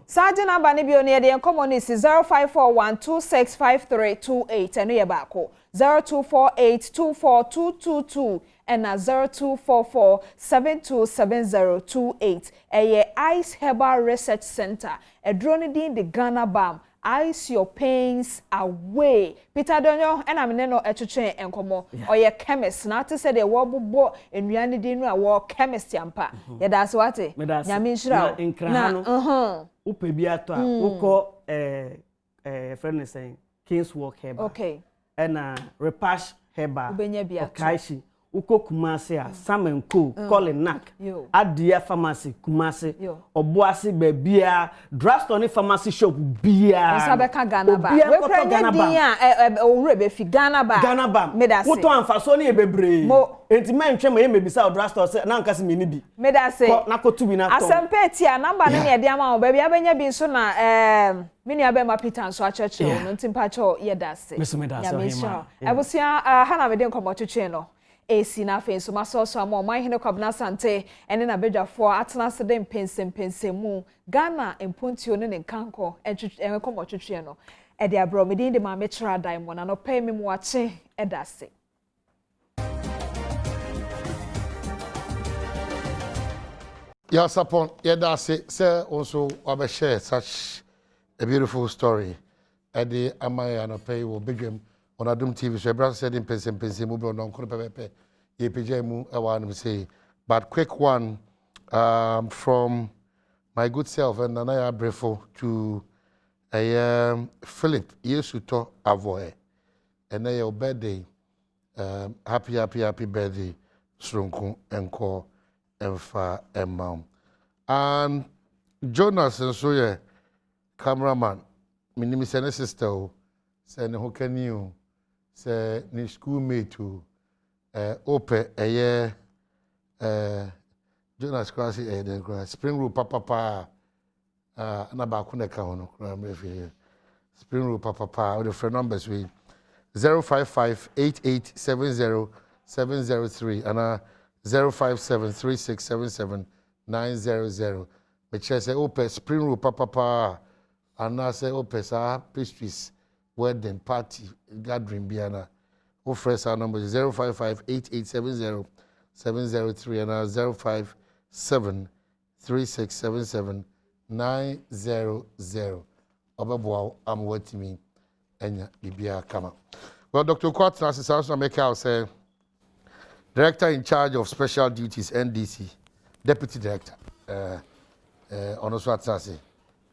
Sergeant number ne bi o ne ye de enkomo ni 0541265328 eno ye ba ko 0248242222 and 0244727028 Ice Herbal Research Center a drone din the Ghana Bam ice your pains away Peter Donyo and I'm no etwetwe enkomo oye chemist na to say the wo bobo enuane din no a wo chemist yampa ye da so ate nyame nhira na upe bi ato a woko friend say King's Walk Herbal okay and Repash Herbal ubenya bi ato Okaishi uko Kumasi a Sam & Co Colinac Adia Pharmacy Kumasi Obuasi bebia drugstore pharmacy shop bia Nsabeka Ghana Bam we prenya din a owure be fi Ghana Bam medase woto amfaso ne bebre enti mentwe ma ye mebisa drugstore se na nkase meni bi medase na kotu bi na to asempeti a number ne ye de ama o bebia benya bi nso na mini abe ma Peter nso acheche no ntimpa che ye dase ya mesha ebusia hana me de nkomo twetwe no esi na fe nso masoso ama oman hene kwabna sante ene na bedwafo atena se de mpensempensemu Ghana empontio ne nkanko enkomo twetwe no e de abro medin de ma me kira dan mo na no pay me mo ache edase Yes, upon Yedase, say also Obe share such a beautiful story. Eddie Amaya and pay will begin on Adom TV. So, brother said in Pensi move on Konopepe, YPJ mu, I want to say. But quick one from my good self and Nanaya Brefo to Philip Yesuto Avoe. And your birthday. Happy birthday, Srunku Enko Emfa Emam. And Jonas and so cameraman, my name is a sister, say who can you say ni schoolmate to ope a year Jonas Crossy then Spring Road Papa na ba kuna ka hono Spring Road Papa the phone numbers we 055-8870-703 and 057-3677-900. Which say open Spring Roll Papa and I say open pastries wedding party gathering biana. O fresh our number 055-8870-703 and 057-3677-900. Obabo am waiting me enya bibia kama. Well, Dr. Kwatna Sisasa Meka say Director in charge of Special Duties NDC, Deputy Director. Ono so atase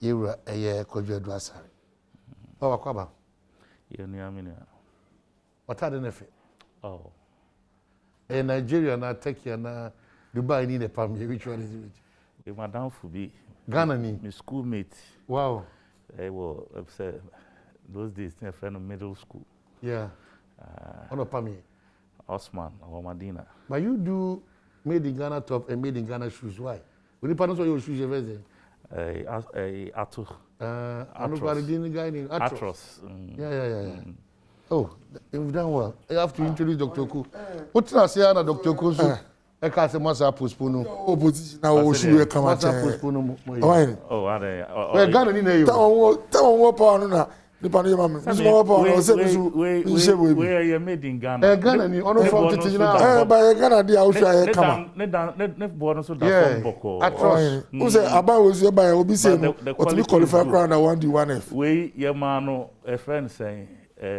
yewura Kojo Adwasare. Oh wakwaba. Ye nu amina. What are the nefe? Oh. Nigeria na Turkey na Dubai ni the pam which one is it? We madam Fubi. Ghana ni. My schoolmate. Wow. Well, those days in a friend of middle school. Yeah. Ono pam Osman or Madina. But you do made in Ghana top and made in Ghana shoes. Why? When you pass your shoes, you Atros. Atros. Yeah. Oh, you've done well. You have to introduce Dr. Ku. What's that say, Dr. Ku? I can't say must postpone. Opposition now should come out. Oh, are they? We're Ghana in there. Tell what pound. Where you made in Ghana? Ghana ni ono from Titina. By Ghana dia o hwa come. Ne born so da from Boko. Atros. Who say aba was you by obi say no. What we qualify crown na 1D1F. We your man no a friend saying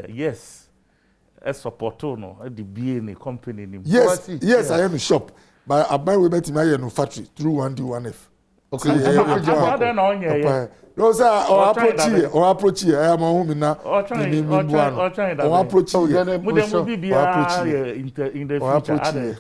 yes. A support no the BA ni company ni. Yes, I am shop. But abai we bet my no factory through 1D1F. Okay. No sir, or approach here. I am home in now. Or approach here. in the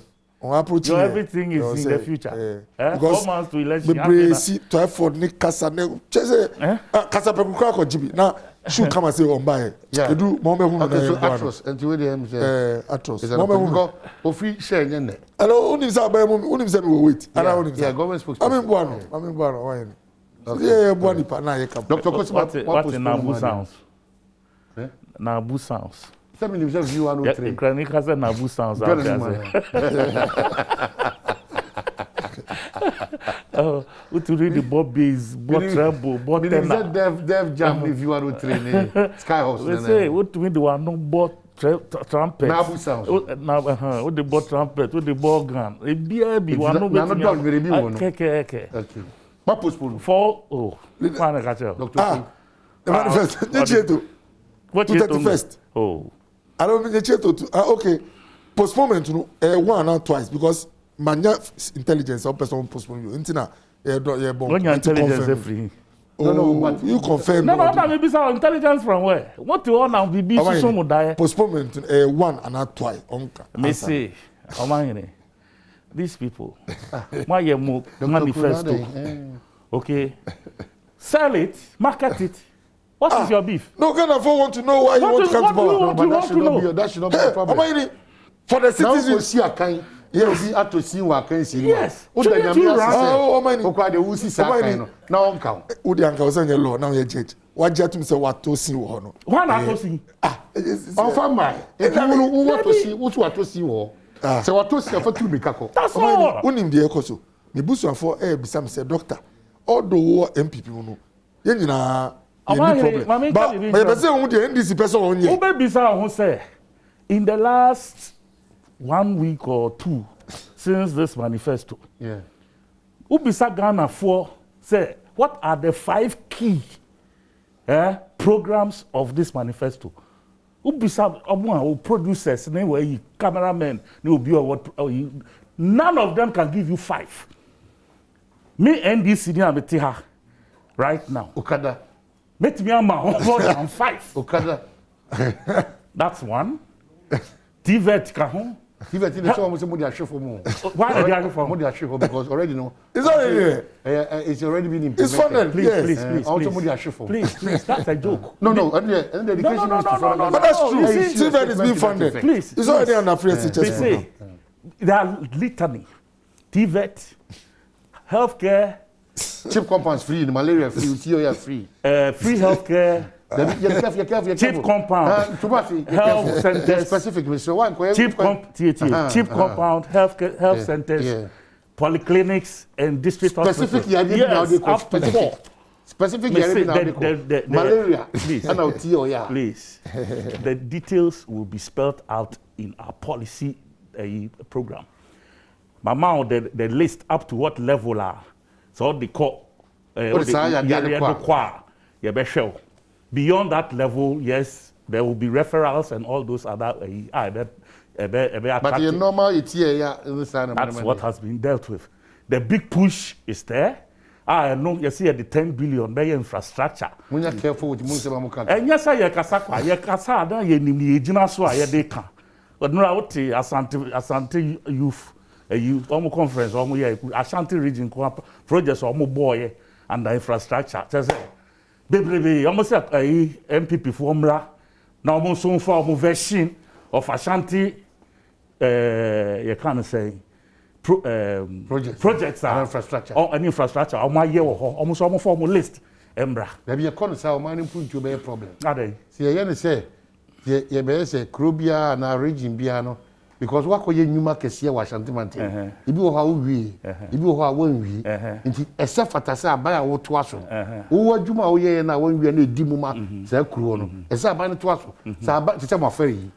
future. Everything is in the future. Because 4 months to election. We see to afford Nick Casa. Casa Pekukra ko jibi. Now should come and say on buy. Yeah. You do moment who Atros and to them say Atros. Moment who ofi share nyene. Hello, unim say buy unim say we wait. Yeah, government spokesperson. I mean buano. Why? Yeah, buani pa na ye come. Dr. Kosma, what in Nabu sounds? Nabu sounds. Tell me yourself you are no train. Kranika say Nabu sounds out there. Oh, we to read the Bob bass, Bob treble, Bob tenor. Dev jam if you are no train. Sky House. We say what to me the one no Bob trumpet. Nabu sounds. What the Bob trumpet, what the Bob gun. A BB one no better. Not very big one. Okay. What postpone? For one catch up. Dr. The manifest. What 21st. Oh. I don't mean the to okay. Postponement no one or twice because manya intelligence or person postpone you. Intina bomb. When your intelligence is free. No, but you confirm. No, maybe some intelligence from where? What you want now be so much die. Postponement one and not twice. Me say, these people, why you manifesto? Okay, sell it, market it. What is your beef? No, Ghana want to know why you want to come to power. That should not be a problem. For the citizens. Now we see a kind. Yes. At to see what can see. Yes. What the oh, my. Why the Usi Sakano? Now I'm count. Udi uncle was on your law. Now you're judge. What jet say what to see? Why not to see? Offer my. If you want to see, what to see? So what to see for 2 Mikako. That's all. Unim the Ekoso. The bush for air be some say doctor. All the war MPP no. You know. But say who the NDC person on here. Who be say who say in the last 1 week or 2 since this manifesto. Yeah. Who be say Ghana for say what are the 5 key programs of this manifesto? Who be say producers, cameramen, none of them can give you 5. Me NDC ni amete ha right now. Okada. Met me am more than 5. Okada. That's one. TVET ka ho. TVET is almost a money for more. Why are you for money for because already no. It's already it's already been implemented. It's funded. Please. Also money for. Please. That's a joke. No. And the education no. But that's true. TVET is being funded. Please. It's already under free teachers. Say there are litany. TVET, healthcare. Cheap compounds free, the malaria free, UTI free. Free healthcare. Cheap compound. Health centers. Specific, Mr. One. Cheap compound, health centers, polyclinics, and district hospitals. Specifically, up to 4. Specifically, malaria. Please. Please. The details will be spelled out in our policy program. Mama, the list up to what level are. So the court, beyond that level, yes, there will be referrals and all those other. But in normal, that's what has been dealt with. The big push is there. I know you see at the 10 billion by infrastructure. When you're careful with Musa, and yes, I Kasaka, you need to but no, I would say Asante youth. Omo conference, omo here, Ashanti region projects omo boy and the infrastructure. Just baby, almost like MPP formula. Now omo so for omo version of Ashanti. You can't say projects and infrastructure. An infrastructure. Omo here almost omo for omo list. Embra. There be a corner say omo any point to be a problem. Ade. See, you say, you be say Krobia and region biano. Because what could you make a Ashanti Mountain? If you are we, if you are one we, except for Tassa by our twasso. Who are Juma Oye and I when we need Dimuma, Sir Cruono, except by the twasso, Sabat to some ferry.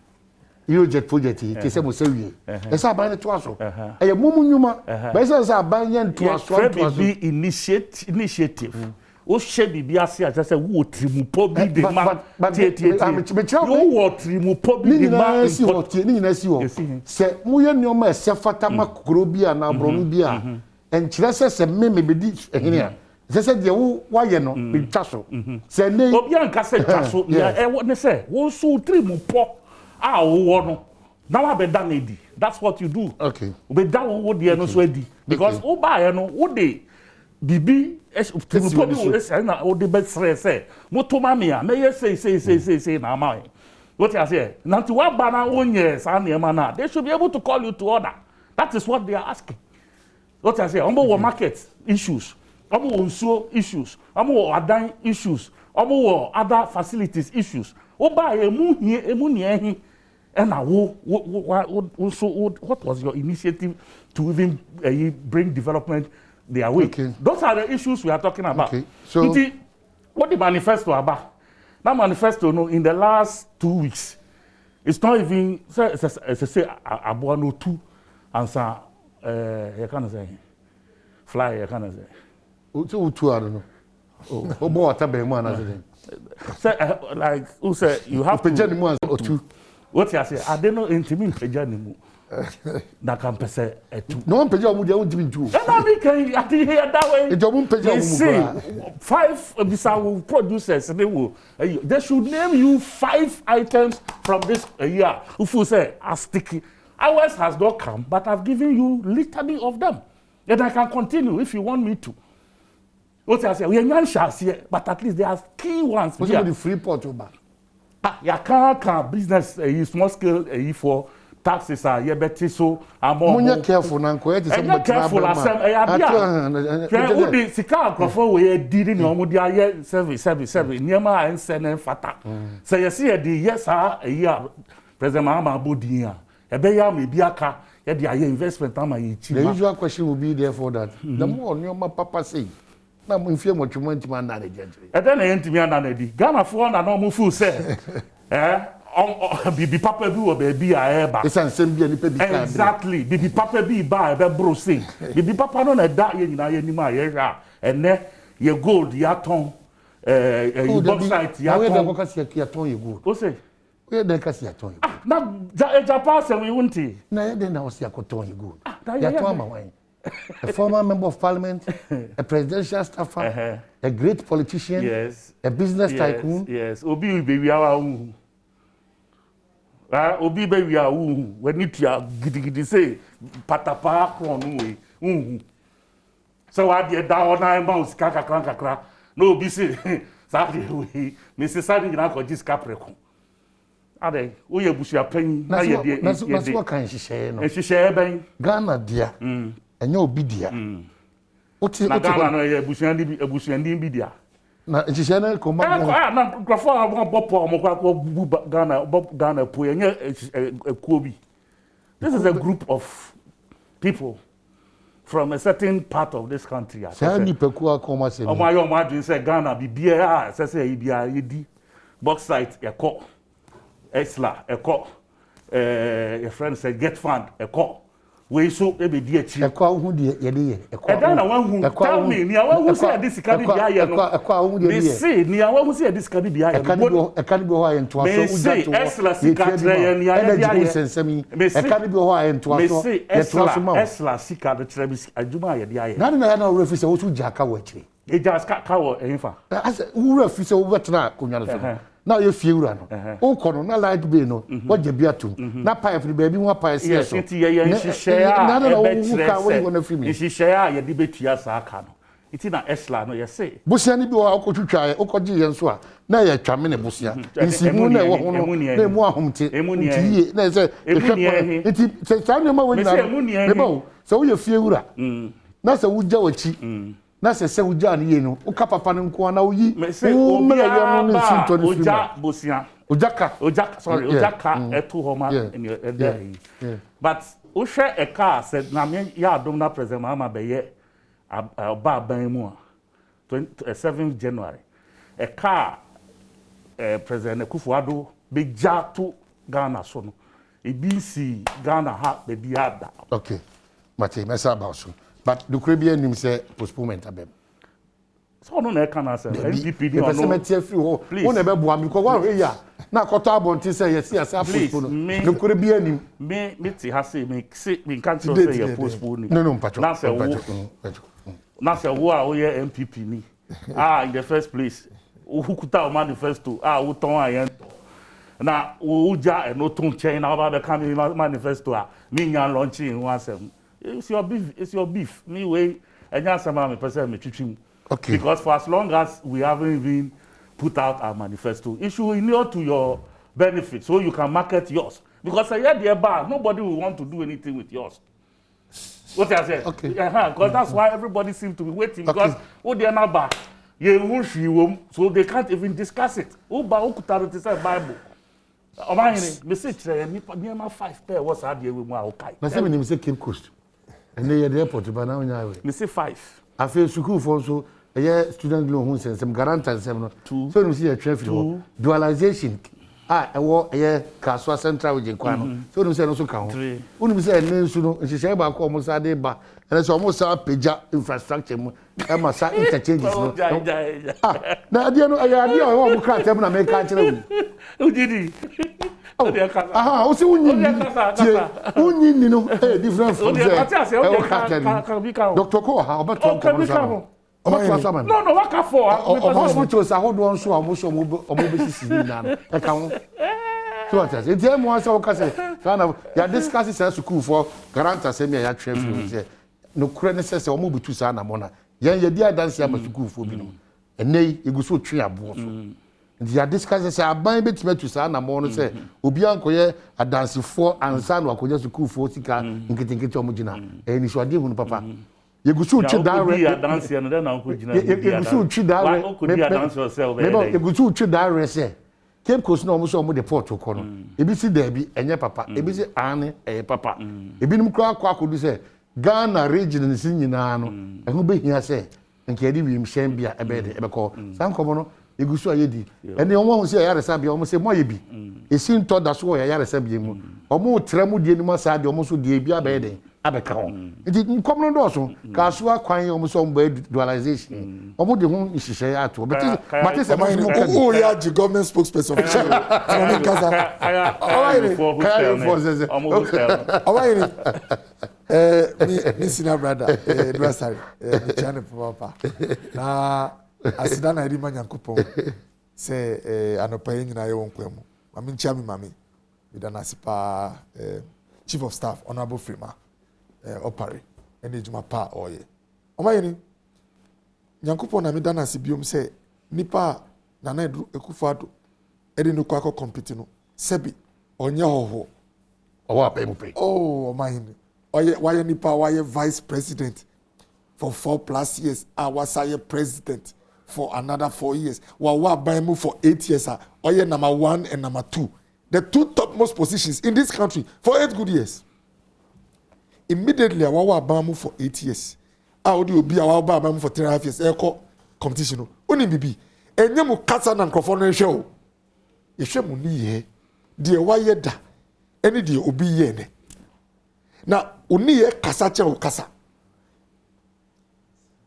You jet project, Kissamo Serie, except by the twasso. A Mumunuma, Bessas are buying to us be initiative. O shebi bi ase a say wo trimupo bi de ma you wo trimupo bi de ma ni na si wo se mu ye nyoma se fata makoro bi a na bronu bi a enkyere se me bedi ehene a se de wo waye no bi twaso se ne obi anka se twaso ya e ne se wo so trimupo a wo no na wa be da na di. That's what you do. Okay, be da wo de no so edi because o ba ye no wo de bibi trimupo bi wo se na o de be stress motoma me a me ye say na ma what you say na ti wa ba na onye sa na ema na they should be able to call you to order. That is what they are asking. What you say omo wo market issues, omo wo nsuo issues, omo wo adan issues, omo wo other facilities issues. O ba emu ni ehin and what was your initiative to even bring development their way? Okay. Those are the issues we are talking about. Okay. So what the manifesto about? That manifesto, no, in the last 2 weeks, it's not even say Abuano 2 and some you can't say fly, you can't say. Two I don't know. Oh, more tabe say like who say you have to or two. What you say? I don't know intimate pejanimu. Na can pese etu. No one peja mu dey won timi tu. And I can I think hear that way. Ejo mu peja mu 5 bisawo producers they should name you 5 items from this year. If you say as sticky, ours has not come, but I've given you litany of them. And I can continue if you want me to. What I say, we are shall see, but at least there are key ones. What's the free port over? You can't business small scale for taxes are you better so I'm more careful now. Careful as who the sika crofo we did in your service near and send fata. So you see the yes a year President Mahama Bodi a beya may be a car, yet the investment on my The usual question will be there for that. The more your papa say. I'm in fear what you want to manage. And then I enter me and Ghana for and normal fool say, Bibi Papa do or baby I ever. It's an same exactly. Bibi Papa be by the brosing. Bibi Papa no that in anymore, and then your gold, your tongue, your bauxite, your tongue, you go. What's it? Where the Cassia tongue? Now, Japan, and we won't. Now, then I was your tongue, you go. Your tongue, a former member of parliament, a presidential staffer, a great politician, yes, a business tycoon. Yes, Obi baby our Obi baby our when it ya gidi say patapa kron we. So I did down 9 months kakra. No be say Saturday we Mrs. Sadi na ko dis capricorn. Ade wo ye busu apan na ye de. Na so kan hihye no. Hihye ben Ghana dia. Enye obi dia. Na Ghana no ye ebusuandi bi dia. Na hihye na ko ma. Na grafo bopo mo kwa ko Ghana po enye ekuobi. This is a group of people from a certain part of this country. Say peku akoma se. Omo ayo ma dwin say Ghana bibia say bibia yedi bauxite eko Esla eko your friend said get fund eko we so e be di achi eko hu de ye de eko e dan na wan hu tell me ni awan hu say this can be aye no eko hu de ye see ni awan hu say this can be aye no e kan be ho aye nto aso uja to Esla sika tre ye ni aye dia ye e kan be ho aye nto aso ye to aso ma Esla sika de tre bi adwuma aye dia ye na na na refi say wo su ja ka wo achi e ja ka wo enfa asa wo refi say wo betena konwa no so na ye fiewura no o kono na light bay no wo je bia tum na pipe ni baby ho pipe se so enti ye nhihye a e betre nhihye a ye de betua sa aka no enti na Esla no ye say busia ni bi wo akotwitwa ye okogye ye nso a na ye twame ne busia nsimu na wo ho no na emu ahomte enti ye na say enti se ma wo nyina me ba so wo ye fiewura na se wo gya wachi na se uja ni ye no uka papa ne nko na uyi o mera ye no nsinto ni film uja bosia ojaka etu homa but o hwe e car said na me ya adom na president mama be ye ba ban mu 27 January e car president Kufuado be ja to Ghana so no e bi si Ghana ha be bi ada okay mate mesa ba so but the Caribbean nim say postponement abem. So no na can answer. NDP no. The cemetery free ho. Who na be boa me ko wan we ya. Na koto abonti say yes yes postpone. The Caribbean nim. Me ti ha say me can't say you postpone. No mpacho. Na say wo a wo ye MPP ni. In the first place. Who kuta o manifesto. Wo ton ayen. Na wo ja e no ton chen na ba be come manifesto me nya launch in one sem. It's your beef. Me way and me person me twitwim. Okay. Because for as long as we haven't even put out our manifesto, it should inure to your benefit so you can market yours. Because I hear the bar, nobody will want to do anything with yours. What I say? Okay. Because that's why everybody seems to be waiting. Because they are not bar. So they can't even discuss it. Bible. Message near 5 pair was out here with my okay. Na say me say Cape Coast. And they the airport but now nya we. Me say 5. I feel school for so student loan hun some guarantor some no. So you see a traffic dualization. Ewo Kaswa Central region kwa no. So you say no so ka ho. Unu say na nsu no nhihye ba ko mo sa de ba. And so mo sa peja infrastructure mu. E ma sa interchanges no. Na ade no ade o mo kra tem na me ka kire wu. Ujidi. O se unyi ni no different from there. Dr. Ko ha obeto ko no. No, waka for. Hospitals ahodo nso a mo so mo be sisi ni na no. E ka ho. So what is it? Mo asa o ka say, "Kana ya discuss say school for guarantor say me ya twa fi say no kure ne say o mo bitu sa na mo na. Yan ye di adanse aba school for bi no. Enei eguso twe abo so. They are discussing say aban betima to sa na mo no say obi ankoye adansefo ansa no akoje school for sika nketenkete omo gina ni so ade hunu papa yegusu twi dare ya dance no den na ko gina yegusu twi dare yegusu twi dare say Cape Coast no omo so omo deport ko no ebi si da bi enye papa ebi si ane papa ebi nim kra akodu say Ghana region ni sin nyina no ehu behia say nke ade wi mhyen bia ebe ko san komo no egusu ayedi ene omo hu se yaresa bia omo se moye bi esi nto da so ya yaresa bia mu omo tremu die ni ma sa de omo so die bia be den abeka ho nti nkomno do so ka so akwan o so mba dualization o mo de ho nhihye ato but matese oh ya the government spokesperson official from Gaza mi senior brother adversary mi chane papa na asida na ri manyankopon se anopa nyina ye wonkwemu mami nchiami mami bidana sipa chief of staff honorable Freeman opare ene juma pa oye omayeni nyankopon na medana sibiom se nipa na na edu ekufado ede no kwako compete no sebi onye hoho owa apai mu pe oh omayeni oye waye nipa waye vice president for 4+ years wasaye president for another 4 years wa abai mu for 8 years oye number 1 and number 2 the two topmost positions in this country for 8 good years. Immediately, I was abamu for 8 years. I would be our abamu for 3.5 years. Echo competition. Only bibi. Enyamu kasa na microphone show. Yeshe muni ye. Die waye da. Eni die obi ye ne. Na uni ye kasa che o kasa.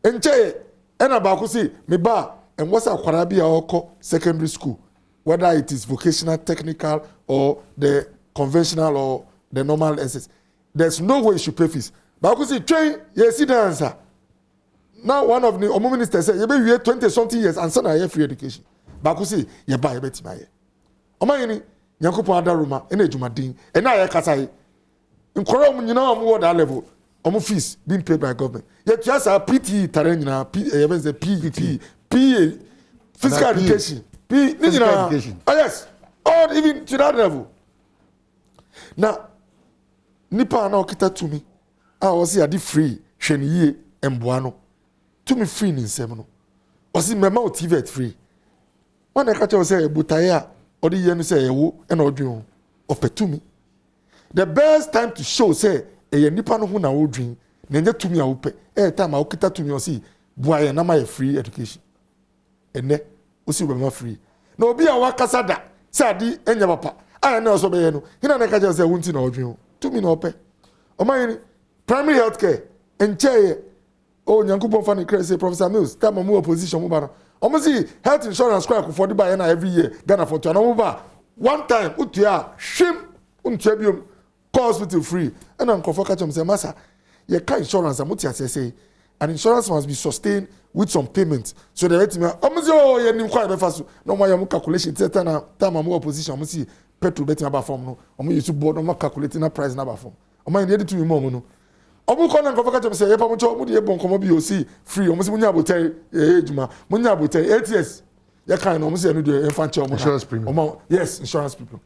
Enche ena ba kusi me ba enwasa kwarabi ya oko secondary school. Whether it is vocational, technical, or the conventional or the normal SS. There's no way you should pay fees. But I could say, train, yes, see the answer. Now, one of the ministers said, you may wait 20-something years and send a free education. But I could say, you buy a bit my year. Omayeni, Nyankupo Adaruma, Ene Jumadin, and I Kasai. In Korom, you know, I'm at that level. Fees being paid by government. Yet, just a PT, Tarena, P, physical education. Physical education. Oh, yes. Or even to that level. Now, nipa na okita to me was here free hweniye emboano to me free ni nsem no osi mema o TV at free when I catch say butaye a odi ye no say ewo e na odwen to me the best time to show say e nipa no ho na odwen na nya to me a wope time a okita to me osi buaye na my free education ene osi be ma free na obi a wakasa da say adi enya papa aya na so be ye no hina na catch say wunti na odwen to me no pay. Omayeni primary health care enche oh nyankopon fa ne say Professor Mills time mo opposition mo ba no omosi health insurance cry for the buy na every year Ghana for to no ba one time utua shim untua biom hospital free and nkofo catch am say massa ye ka insurance amuti say and insurance must be sustained with some payment so the let me omosi oh ye nim kwa be faso no mo ya calculation teta na time mo opposition omosi petrol betin aba form no omo use board no calculate na price na aba form omo in dey to me mo no omo ko na nkofo ka tell say ye pa mo cho mo dey bon komo bi o see free omo si mo nya abotai ejuma mo nya abotai 8 years ye kan no omo say no dey infant omo insurance premium omo yes insurance people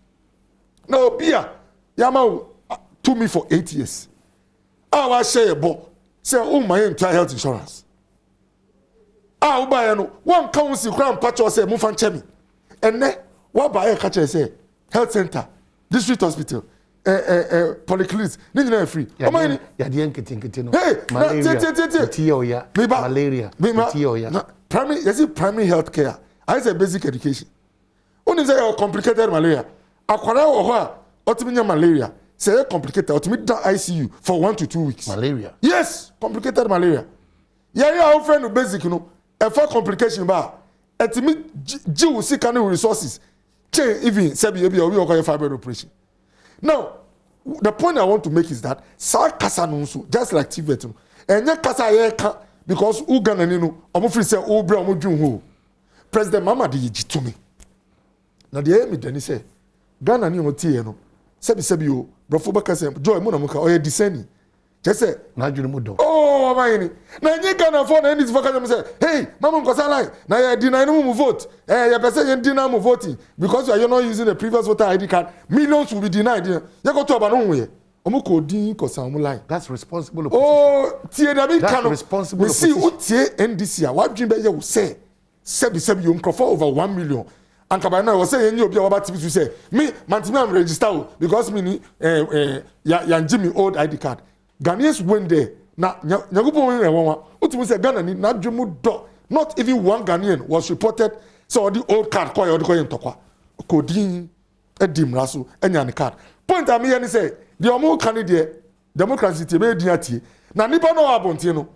no bia ya ma to me for 8 years wa share bo say o my entire health insurance wo ba ye no one council crown patch say mo fan chemi enne wa ba ye ka tell say health center, district hospital, polyclinics, ni free. Omayeni ya di nkete no. Malaria. Malaria. Primary health care. I say basic education. Only say complicated malaria. Akwara wo ho a otiminya malaria. Say complicated otimi da ICU for 1 to 2 weeks. Malaria. Yes, complicated malaria. Yeah, our friend basic no. E for complication ba. Etimi jiwu sika no resources. Even Sebi we call fiber operation. Now, the point I want to make is that just like Tibet, and yet kasa because Uganda no, omo free say Obra omo dwun President Mama de yiji to me. Na de me dani say Ghana ni otie no. Sebi o brofo baka say joy mo na mo ka o ye discerning. Just say na dwun mo do. Oh, my na nye Ghana for na this vote say hey mama nkosa line na you deny no mo vote you person you deny mo voting because you are not using the previous voter ID card millions will be denied you go to aba no we omo ko din ko san mo line that's responsible opposition. Oh tie da bi kan responsible we see utie NDC a wa dwin be ye wo say sebi you microphone over 1 million and kabana na was say any obi a wa TV to say me mantimi am register because me ni ya Jimmy old ID card Ghanaians went there. Na nyagupo we won uti say Ghana ni na dwemu do not even one Ghanaian was reported so the old card call you the ntokwa kodin edim raso enya ne card point am here ni say the omo Canada democracy te be diatie na nipa no abonte no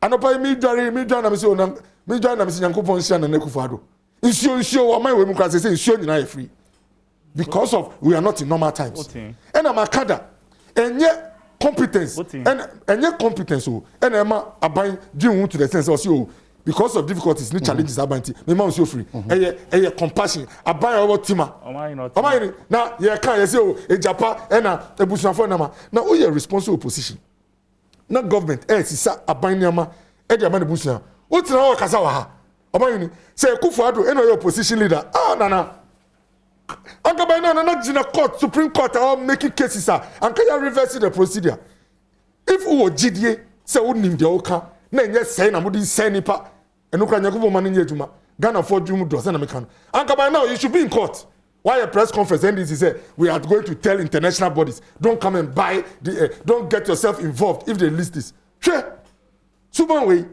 anopa mi dware na me se onam mi dware na me se Yankopon hia na Akufo-Addo nsio o man we mu class say nsio nyina free because of we are not in normal times and am akada enye competence enye competence o and am aban dwin to the sense o because of difficulties ni challenges abanti me man so free eye compassion aban owo tima oman na ye kan ye say o ejapa na ebusuafo na o ye responsible position na government sisa aban niama e de aban ebusuan o tina o kasa wa ha oman ni say Akufo-Addo eno your opposition leader na Agaba na jina court Supreme Court are making cases and can you reverse the procedure if o gidie say o nim de o ka na enye say na mudi say nipa enu kra Nyakubo man nye adwuma Ghana for dwum do say na meka no Agaba now you should be in court why a press conference NDC say we are going to tell international bodies don't come and buy the don't get yourself involved if they list this sure suban way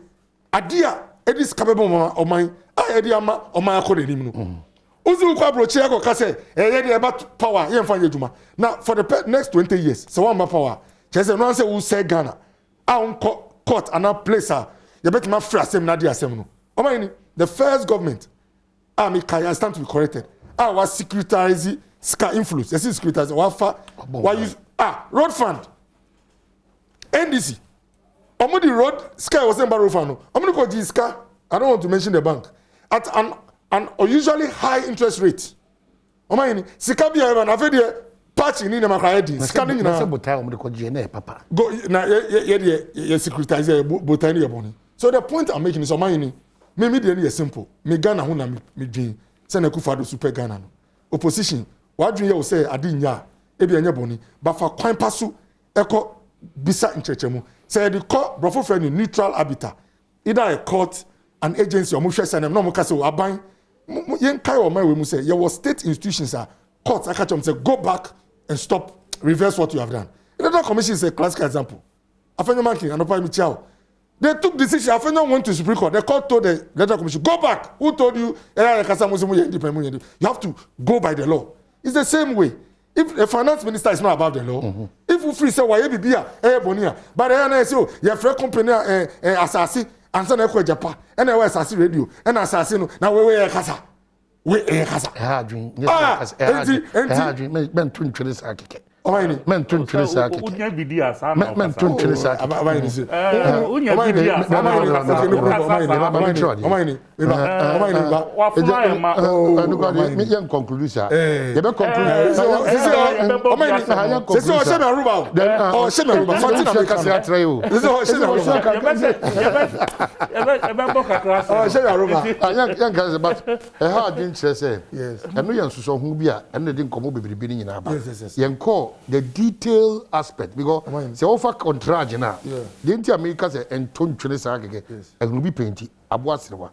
adia edis kabebo oman edi ama oman akọ de nim no Uzu kwa broche yako kase ye about power ye mfanye juma. Now for the next 20 years so one power. Chese no say who say Ghana. A court and a place you bet ma free asem na di asem no. Oman the first government me can stand to be corrected. Was securitize ska influence. You see securitize why use road fund. NDC. Omudi road ska was in road fund. Omudi ko ji ska. I don't want to mention the bank. At an unusually high interest rate. Omayini sika bia eba na fede patch ni na makra heading scanning na botai o ko je na papa go na ye securitize botai ni yeboni. So the point I'm making is omayini me dey is simple me Ghana ho na me dwin say na Akufo-Addo super Ghana no opposition wa dwin ye o say ade nya e bia nya boni ba fa kwan paso eko bisa nchechemu say the court brofo friend neutral arbiter either a court an agency or muhwe say na no mo ka say aban yen kai o man we mu say there was state institutions courts catch them say go back and stop reverse what you have done. The commission is a classic example. Afenyo Mankin and Opa Michao they took decision Afenyo went to Supreme Court the court told the letter commission go back who told you you have to go by the law. It's the same way if the finance minister is not above the law if you free say why bibia bonia but I say your friend company assassin and son ekwa Japan and I assassin radio and assassin no na we kasa we kasa dream men tun twele sa keke men tun twele sa keke unya bidia sa men tun twele sa keke unya bidia sa me yan conclude sa ye be conclude c'est ça c'est Aruba oh c'est Aruba fatina me kasi atre yo c'est Aruba c'est Aruba yan kasi but ha adwin kire say eno yan suso hu bi a eno de nkomo bebribi ni nyina ba yan call the detail aspect because say offer contract na the inti America say enton twene sa keke ehunu bi penti aboaserewa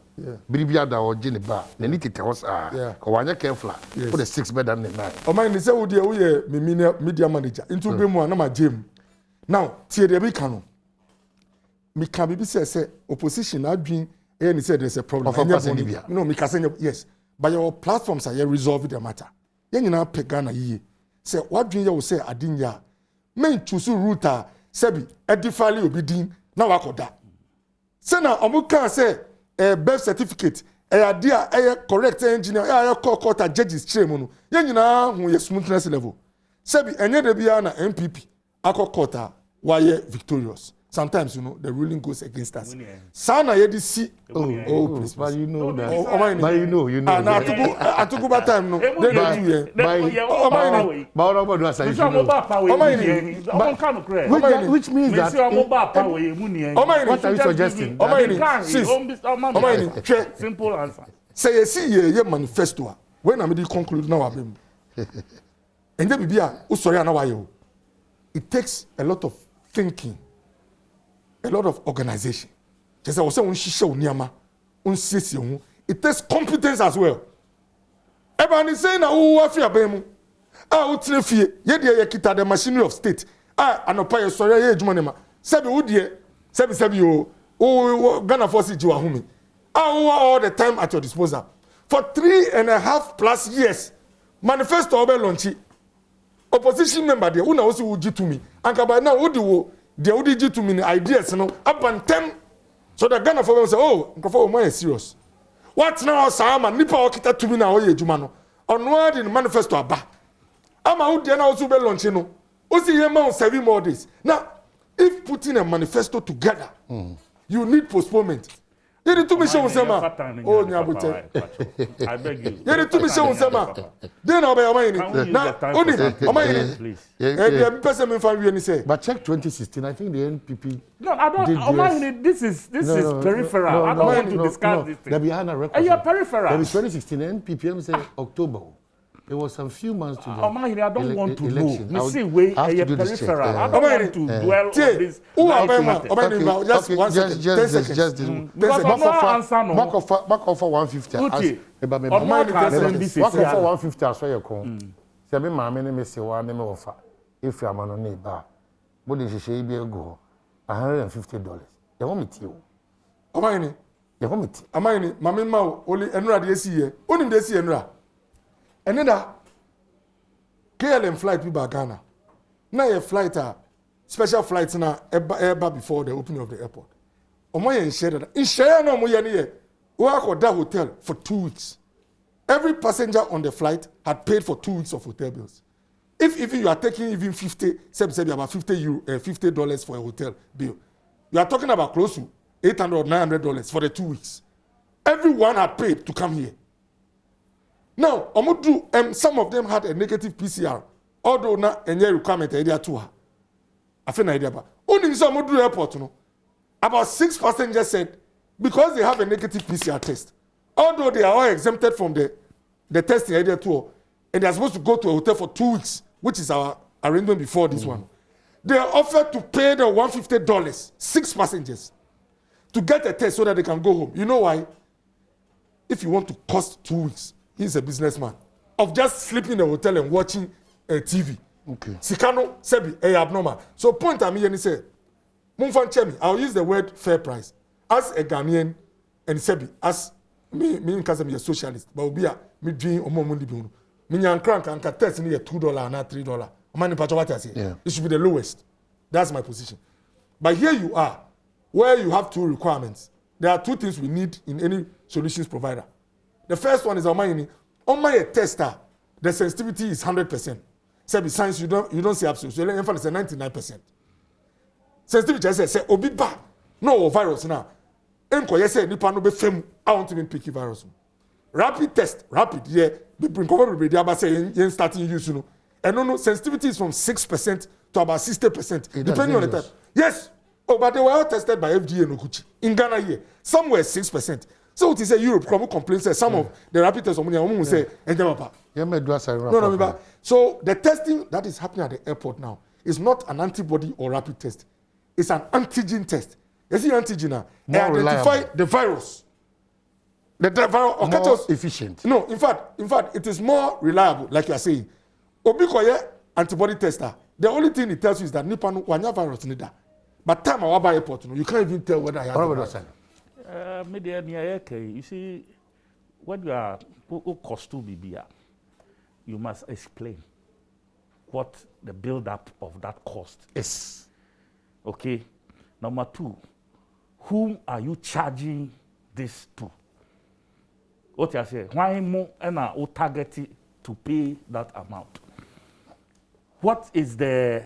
biribia da o gene ba na ni tete house ko wanya careful for the 6 bed and 9 o man ni say wo de wo ye media manager into be mu na ma jam now tie de be kan no me can be say opposition adwin ni say there's a problem no me can say yes but your platforms are resolve the matter yen nyina pe Ghana yi say wadwin ye wo say adinya men choose route sebi edifali obi din na wakoda say na omuka say birth certificate dia correct engineer court judges chemu no yen nyina hu ye smoothness level sebi enye de bia na MPP akokota why victorious. Sometimes, you know, the ruling goes against us. Sana ye di si. Oh, please, but you know that. But you know. And I took about time, no. They don't do it. Which means that. What are you suggesting? Simple answer. Say you see ye manifesto. When I made conclude now, and then be it takes a lot of thinking. A lot of organization. Just I say it takes competence as well. Everybody say na who afia bemu. Utrefie ye de kita the machinery of state. Anopa ye sorry ye adwuma nema. Sebi wo de sebi o Ghana force ji wa humi. All the time at your disposal. For 3.5+ years manifesto obe launch. opposition member there una also would to me anka by now odi wo there would to me ideas no up and them so the Ghana for say oh nkofo mo serious what now sama nipa okita to me na o ye adwuma no ono the manifesto aba ama wo there na also be launch no o see here man 7 more days now if putting a manifesto together you need postponement. You need to be shown some. Oh, Nyabuche. I beg you. You need to be shown some. Then I'll be a man. Now, only a man. Please. Person in family say. But check 2016. I think the NPP. No, I don't. This is peripheral. I don't want to discuss this thing. There behind a record. You're peripheral. There is 2016. NPP say October. It was some few months to go. I don't want to know. You see, we are peripheral. I don't want to dwell on this. Just back offer 150. Back offer 150 as well. You come. Say me mama me say one me offer. If you am on neighbor, but the she be go $150. You want me to? Amani. You want me to? Amani. Mama ma only enra de see here. Only de see enra. And then KLM flight we back Ghana. Now a flight special flights now ever before the opening of the airport. Omo yen share that. In share no mo yen here. We are that hotel for 2 weeks. Every passenger on the flight had paid for 2 weeks of hotel bills. If even you are taking even about $50 for a hotel bill, you are talking about close to $800 or $900 for the 2 weeks. Everyone had paid to come here. Now, some of them had a negative PCR, although not any requirement idea to her. I feel idea about only some airport, no. About 6 passengers said because they have a negative PCR test, although they are all exempted from the testing idea tour, and they are supposed to go to a hotel for 2 weeks, which is our arrangement before this one. They are offered to pay the $150, 6 passengers, to get a test so that they can go home. You know why? If you want to cost 2 weeks, he's a businessman of just sleeping in a hotel and watching TV. Okay. Sikano sebi abnormal. So point I'm here and say, Mumfan Chemi, I'll use the word fair price. As a Ghanaian and sebi, as me because I'm a socialist, but be a me dream or more money. Me yan crank and can test me $2 and not $3. Money patch what I say. Yeah. It should be the lowest. That's my position. But here you are, where you have 2 requirements. There are 2 things we need in any solutions provider. The first one is on my tester, the sensitivity is 100%. Say besides you don't see absolute. So infant is 99%. Sensitivity I say obi ba no virus now. Enko yes say nipa no be fam I want to pick virus. Rapid test, rapid yeah. Be bring cover be there say yen starting use no. And no sensitivity is from 6% to about 60% depending on the type. Yes. Oh, but they were all tested by FDA no Gucci. In Ghana here, somewhere 6%. So it is a Europe complaints say some of the rapid tests will say no. So the testing that is happening at the airport now is not an antibody or rapid test. It's an antigen test. You see antigen now. They identify the virus. The virus more efficient. No, in fact, it is more reliable, like you are saying. Obikoye antibody tester. The only thing it tells you is that Nippon wanya virus nida. But time our airport, you can't even tell whether I have virus. You see, when you are cost to BBA, you must explain what the build-up of that cost is. Okay. Number 2, whom are you charging this to? What you say? Why more and target to pay that amount? What is the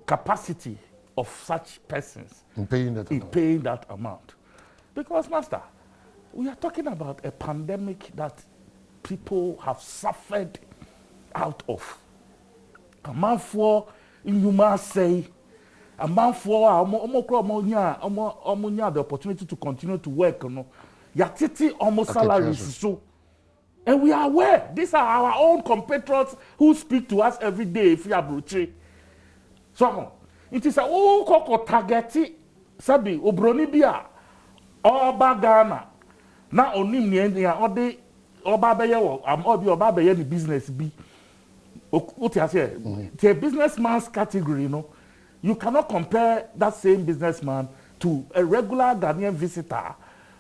capacity of such persons in paying that amount? Because, Master, we are talking about a pandemic that people have suffered out of. A man for you must say, a man for the opportunity to continue to work. Yatiti almost salaries so. And we are aware, these are our own compatriots who speak to us every day if we are broche. So, it is a koko targeti sabi obronibia. Oba Ghana na onim ni enya ode oba beye wo am obi oba beye ni business bi what you say the businessman's category you cannot compare that same businessman to a regular Ghanaian visitor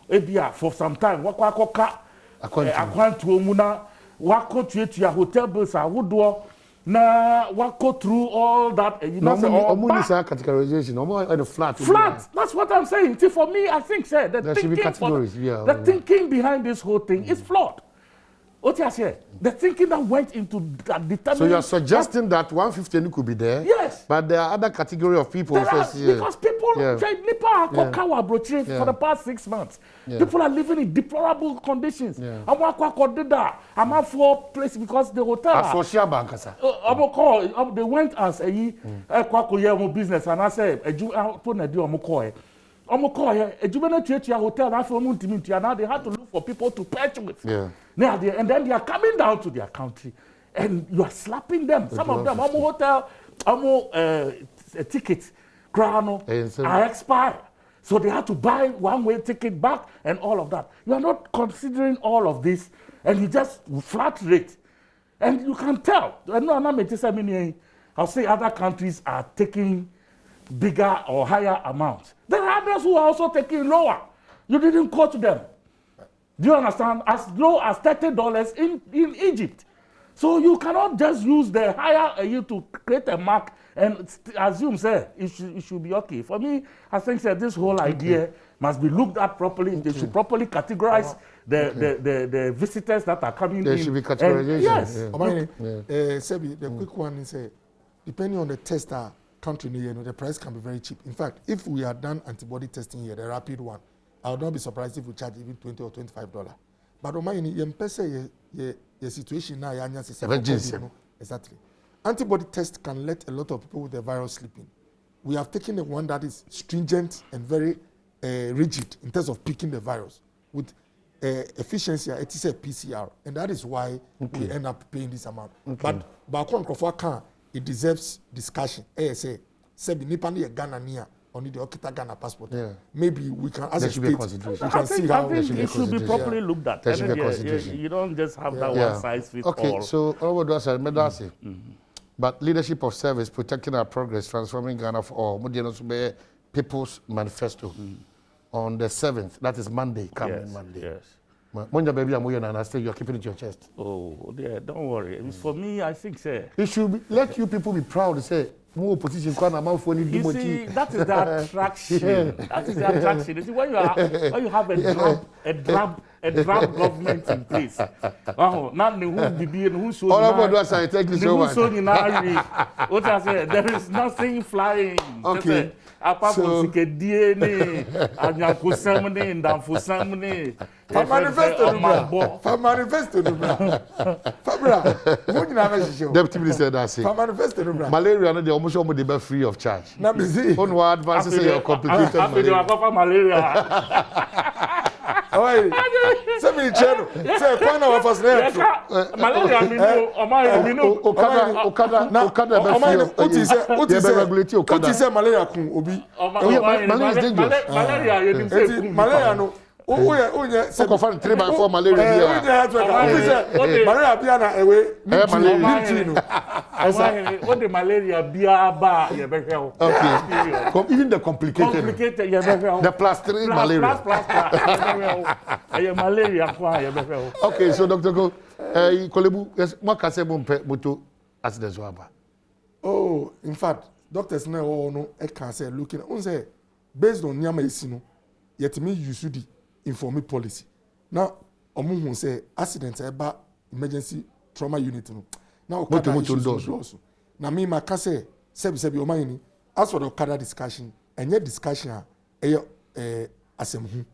ebia for some time wakwakoka akwantu omuna wakotuetu ya hotel bills awodo Now, what go through all that? You know, categorization. No flat. Flat. That's what I'm saying. See, for me, I think there should be categories. The thinking behind this whole thing is flawed. What you say? The thinking that went into that determining. So you're suggesting that 150 could be there? Yes. But there are other category of people. Because people, for the past 6 months, people are living in deplorable conditions. I'm out for place because the hotel. They went as a business and I said, hotel, now they had to look for people to purchase with. And then they are coming down to their country and you are slapping them. Some of them, hotel, tickets, crown, are expired. So they had to buy one-way ticket back and all of that. You are not considering all of this and you just flat rate. And you can tell. I'll say other countries are taking bigger or higher amounts. There are others who are also taking lower. You didn't quote them. Do you understand? As low as $30 in Egypt. So you cannot just use the higher yield to create a mark and assume, say, it should be okay. For me, I think that this whole idea must be looked at properly. They should properly categorize the visitors that are coming in. There should be categorization. Yes. Sebi, the quick one is, depending on the tester country, the price can be very cheap. In fact, if we had done antibody testing here, the rapid one, I would not be surprised if we charge even $20 or $25. But the situation now, exactly. Antibody test can let a lot of people with the virus sleep in. We have taken the one that is stringent and very rigid in terms of picking the virus with efficiency. It is a PCR, and that is why we end up paying this amount. But it deserves discussion. Say, Ghana near. Only the Okita Ghana passport. Maybe we can, as a state, we can see how it should be properly looked at. There should be consideration. You don't just have that one size fits all. Okay, so but leadership of service, protecting our progress, transforming Ghana for all. People's Manifesto on the 7th. That is Monday, coming Monday. Yes. When baby you're keeping it to your chest. Oh, yeah, don't worry. For me, I think it should let you people be proud to say. More opposition you see, that is the attraction. That is the attraction. You see, when you have a drab government in place. Now who be who so what I say, there is nothing flying. Okay. Apart from DNA, Anyakusamne and Danfusamne. Manifesto. Deputy Minister that's it. Malaria no dey almost dey free of charge. Na me see. On what advance say your complicated malaria. Oi. Say me cheno. Say kwana wa first name. Malaria mi no. Okada malaria kun obi. Malaria is dangerous. Malaria no. So go find 3x4 malaria. Malaria bia na ewe. What the malaria bia ba ye be hwe. Okay. Even the complicated ye be hwe. The +3 malaria. Malaria kwa ye be hwe. Okay, so Dr. Go Kolebu, yes, what can say moto accidents waba? Oh, in fact, doctors no e can say looking on say based on nyama isino yet me use the inform policy. Now, omu say accident eba emergency trauma unit no. Now okada na me maka say sebi o man ni as for the okada discussion and yet discussion asem hu.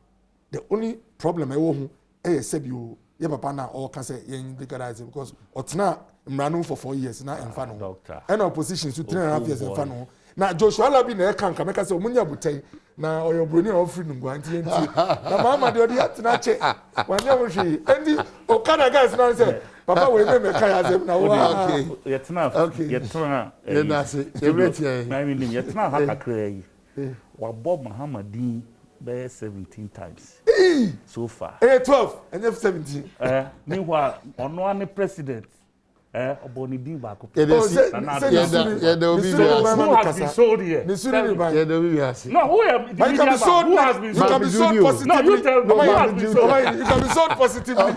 The only problem e wo hu sebi o ye papa na o ka say yen legalize because otna mranu for 4 years na emfa no. And opposition so 3.5 years emfa no. Na Joshua Labi na kanka meka say omunya butai na oyobroni ofri ngwa nti enti na mama de odi atena che wanya wo hwi enti okada guys na say papa we me ka ya zem na wa yetna everything na me nim yetna ha kakra yi wa bob Muhammadin be 17 times so far 12 and 17 meanwhile ono an president Oboni din ba ko. Who has been sold here? No, you can be sold. You can be sold positively. No, you tell me who has been sold. You can be sold positively.